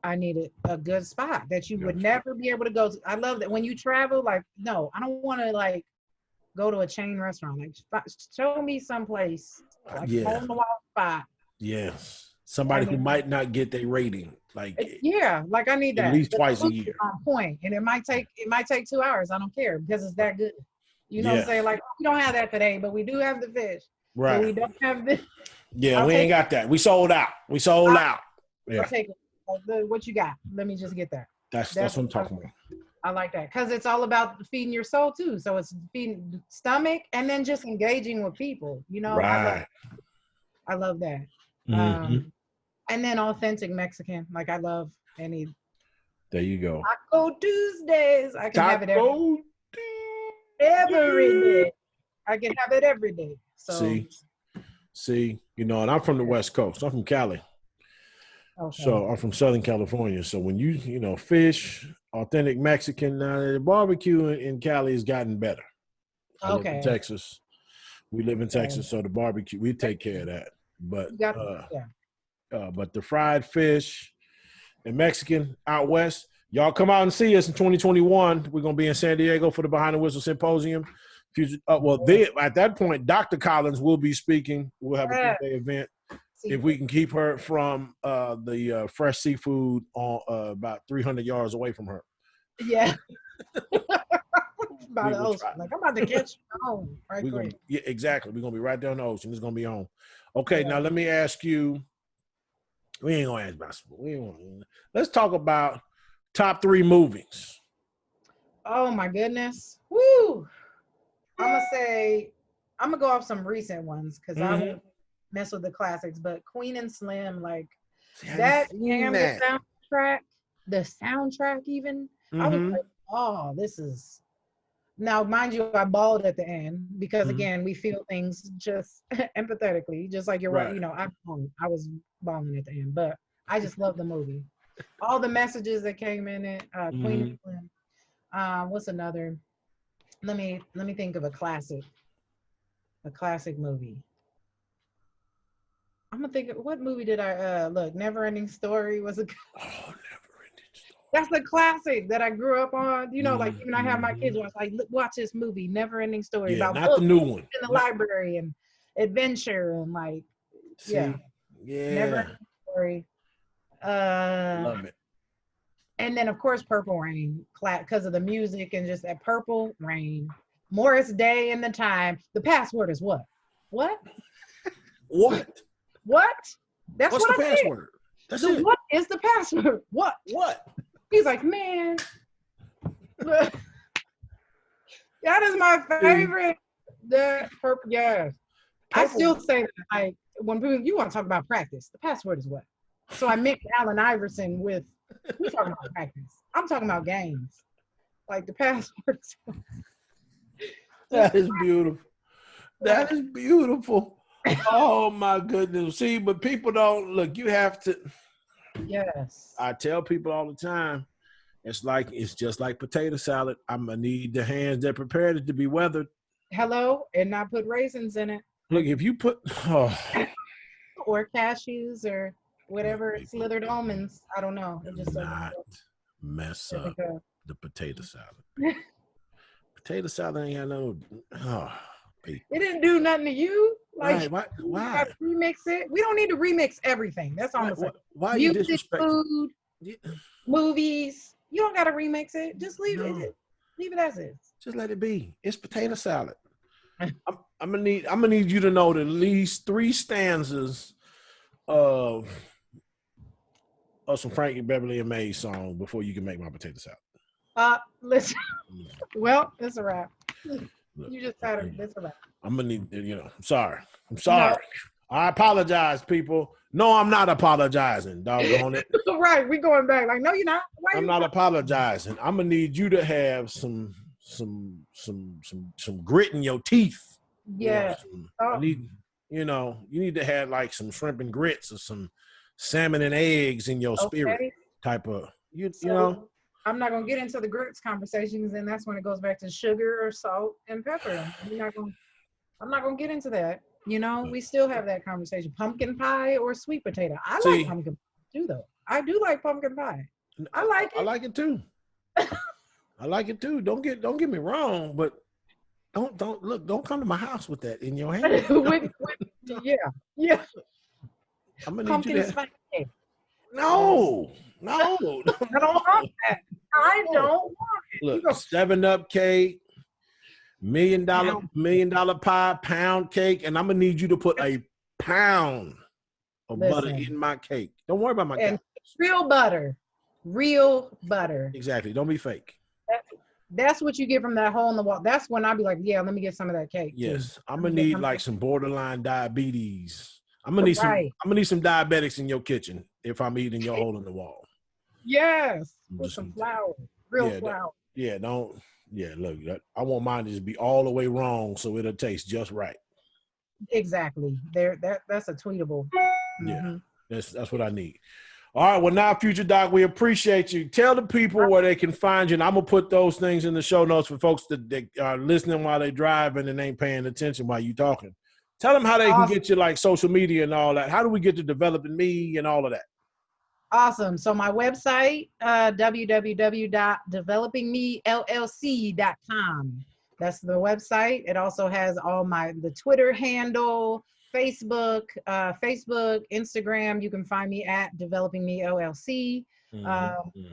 B: I needed a good spot that you would never be able to go to. I love that when you travel, like, no, I don't want to like go to a chain restaurant. Like, show me someplace like hole in the wall spot.
A: Yes. Somebody who might not get their rating. Like,
B: like I need that
A: at least twice a year.
B: On point. And it might take 2 hours. I don't care because it's that good. You know what I'm saying? Like, we don't have that today, but we do have the fish.
A: Right.
B: But we don't have this.
A: Yeah, we ain't got that. We sold out. Yeah.
B: I'll take it. What you got? Let me just get that.
A: That's what I'm talking about.
B: I like that because it's all about feeding your soul too. So it's feeding the stomach and then just engaging with people.
A: Right.
B: I love that. And then authentic Mexican. Like I love any.
A: There you go.
B: Taco Tuesdays. I can have it every day. I can have it every day. So
A: see, and I'm from the West Coast. I'm from Cali. Okay. So I'm from Southern California. So when you fish, authentic Mexican, the barbecue in Cali has gotten better. I live in Texas. We live in Texas, so the barbecue, we take care of that. But but the fried fish and Mexican out west, y'all come out and see us in 2021. We're gonna be in San Diego for the Behind the Whistle Symposium. At that point, Dr. Collins will be speaking. We'll have a 3-day event. If we can keep her from the fresh seafood on about 300 yards away from her.
B: Yeah. By the ocean. Like, I'm about to catch you home.
A: Yeah, exactly. We're going to be right there on the ocean. It's going to be on. Okay, now let me ask you. We ain't going to ask basketball. Let's talk about top 3 movies.
B: Oh, my goodness. Woo. I'm going to go off some recent ones because I won't mess with the classics, but Queen and Slim, like that the soundtrack even, I was like, oh, this is, now mind you, I bawled at the end because again, we feel things just empathetically, just like you're right. I was bawling at the end, but I just love the movie. All the messages that came in it, Queen and Slim. What's another? Let me think of a classic movie. I'm gonna think of, what movie did I look? Never Ending Story was a.
A: Never Ending Story.
B: That's a classic that I grew up on. Like even I have my kids watch this movie, Never Ending Story, about
A: not the new one
B: in the library and adventure and Never Ending Story.
A: Love it.
B: And then of course Purple Rain, because of the music and just that Purple Rain. Morris Day and the Time. The password is what? What?
A: What?
B: What? That's
A: What's
B: what
A: the
B: I
A: password? That's it.
B: What is the password? What?
A: What?
B: He's like, man. That is my favorite. The purple, yes. I still say that, like, when people, you want to talk about practice, the password is what? So I mixed Allen Iverson with, we're talking about practice. I'm talking about games. Like the password is what?
A: That is beautiful. That is beautiful. Oh my goodness. See, but people don't look, you have to.
B: Yes.
A: I tell people all the time, it's just like potato salad. I'm gonna need the hands that prepared it to be weathered.
B: Hello, and not put raisins in it.
A: Look, if you put
B: or cashews or whatever, slithered almonds. I don't know. It just
A: not mess up the potato salad. Potato salad ain't got no.
B: It didn't do nothing to you. Like,
A: right? Why?
B: Remix it. We don't need to remix everything. That's all I'm saying.
A: Why
B: music,
A: you disrespectful?
B: Food, movies. You don't got to remix it. Just leave it. Leave it as is.
A: Just let it be. It's potato salad. I'm gonna need you to know at least 3 stanzas of some Frankie Beverly and Mays song before you can make my potato salad.
B: Listen. Well, it's a wrap.
A: Look,
B: You just had it. It's a wrap.
A: I'm gonna need, I'm sorry. No. I apologize, people. No, I'm not apologizing, doggone it.
B: Right, we going back. Like, no, you're not.
A: I'm not apologizing. I'm gonna need you to have some grit in your teeth.
B: Yeah.
A: I need, you need to have like some shrimp and grits or some salmon and eggs in your spirit type of, you know.
B: I'm not gonna get into the grits conversations, and that's when it goes back to sugar or salt and pepper. I'm not gonna get into that. We still have that conversation. Pumpkin pie or sweet potato. I like pumpkin pie too, though. I do like pumpkin pie. I like it.
A: I like it too. I like it too. Don't get me wrong, but don't come to my house with that in your hand.
B: Yeah.
A: I'm gonna
B: pumpkin
A: need you to.
B: spice cake.
A: No.
B: I don't want that. I don't want it.
A: Look, 7-Up cake, $1 million pie, pound cake, and I'm gonna need you to put a pound of butter in my cake. Don't worry about my cake.
B: Real butter.
A: Exactly. Don't be fake.
B: That's what you get from that hole in the wall. That's when I'll be like, yeah, let me get some of that cake.
A: Yes, I'm gonna need like some borderline diabetes. I'm gonna need some diabetics in your kitchen if I'm eating your hole in the wall.
B: Yes, with some flour, real flour.
A: Look, I want mine to just be all the way wrong so it'll taste just right.
B: Exactly. That's a tweetable.
A: Yeah, that's what I need. All right, well, now, Future Doc, we appreciate you. Tell the people where they can find you, and I'm going to put those things in the show notes for folks that are listening while they driving and ain't paying attention while you talking. Tell them how they can get you, like, social media and all that. How do we get to Developing Me and all of that?
B: Awesome. So my website, www.developingmellc.com. That's the website. It also has all the Twitter handle, Facebook, Instagram. You can find me at Developing Me LLC.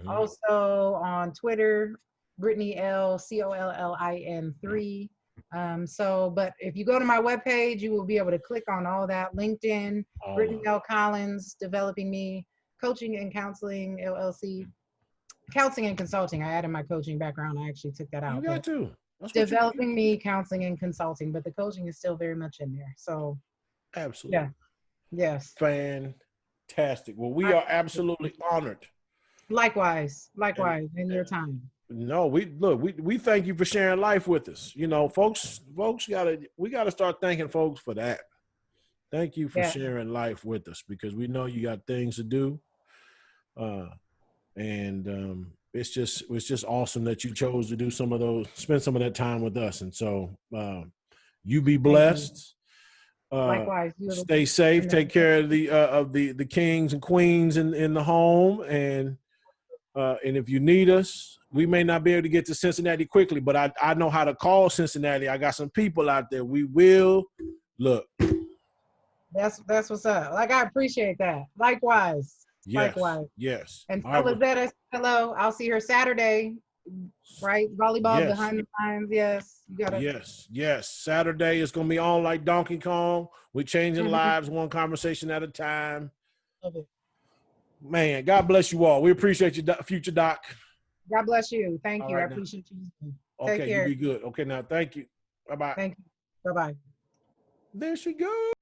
B: Also on Twitter, Brittany L, COLLIN 3. But if you go to my webpage, you will be able to click on all that. LinkedIn, Brittany L Collins, Developing Me, Coaching and Counseling LLC, Counseling and Consulting. I added my coaching background. I actually took that out.
A: You got to.
B: Developing Me, Counseling and Consulting, but the coaching is still very much in there. So
A: absolutely.
B: Yeah. Yes.
A: Fantastic. Well, we are absolutely honored.
B: Likewise, in your time.
A: No, we thank you for sharing life with us. Folks we gotta start thanking folks for that. Thank you for sharing life with us, because we know you got things to do. It's just awesome that you chose to do spend some of that time with us. And so you be blessed.
B: Likewise.
A: Stay safe. Take care of the kings and queens in the home. And if you need us, we may not be able to get to Cincinnati quickly, but I know how to call Cincinnati. I got some people out there. We will look.
B: That's what's up. Like, I appreciate that. Likewise.
A: Yes.
B: Likewise.
A: Yes.
B: And
A: All
B: tell
A: right.
B: Lizetta hello. I'll see her Saturday, right? Volleyball
A: Yes.
B: behind the lines. Yes. You gotta.
A: Yes. Yes. Saturday is going to be on like Donkey Kong. We're changing
B: Mhm.
A: lives one conversation at a time.
B: Love it.
A: Man, God bless you all. We appreciate you, future doc.
B: God bless you. Thank
A: All
B: you. I
A: right now.
B: appreciate you. Take
A: Okay, you
B: care.
A: be good. Okay, now thank you. Bye bye.
B: Thank you. Bye bye.
A: There she goes.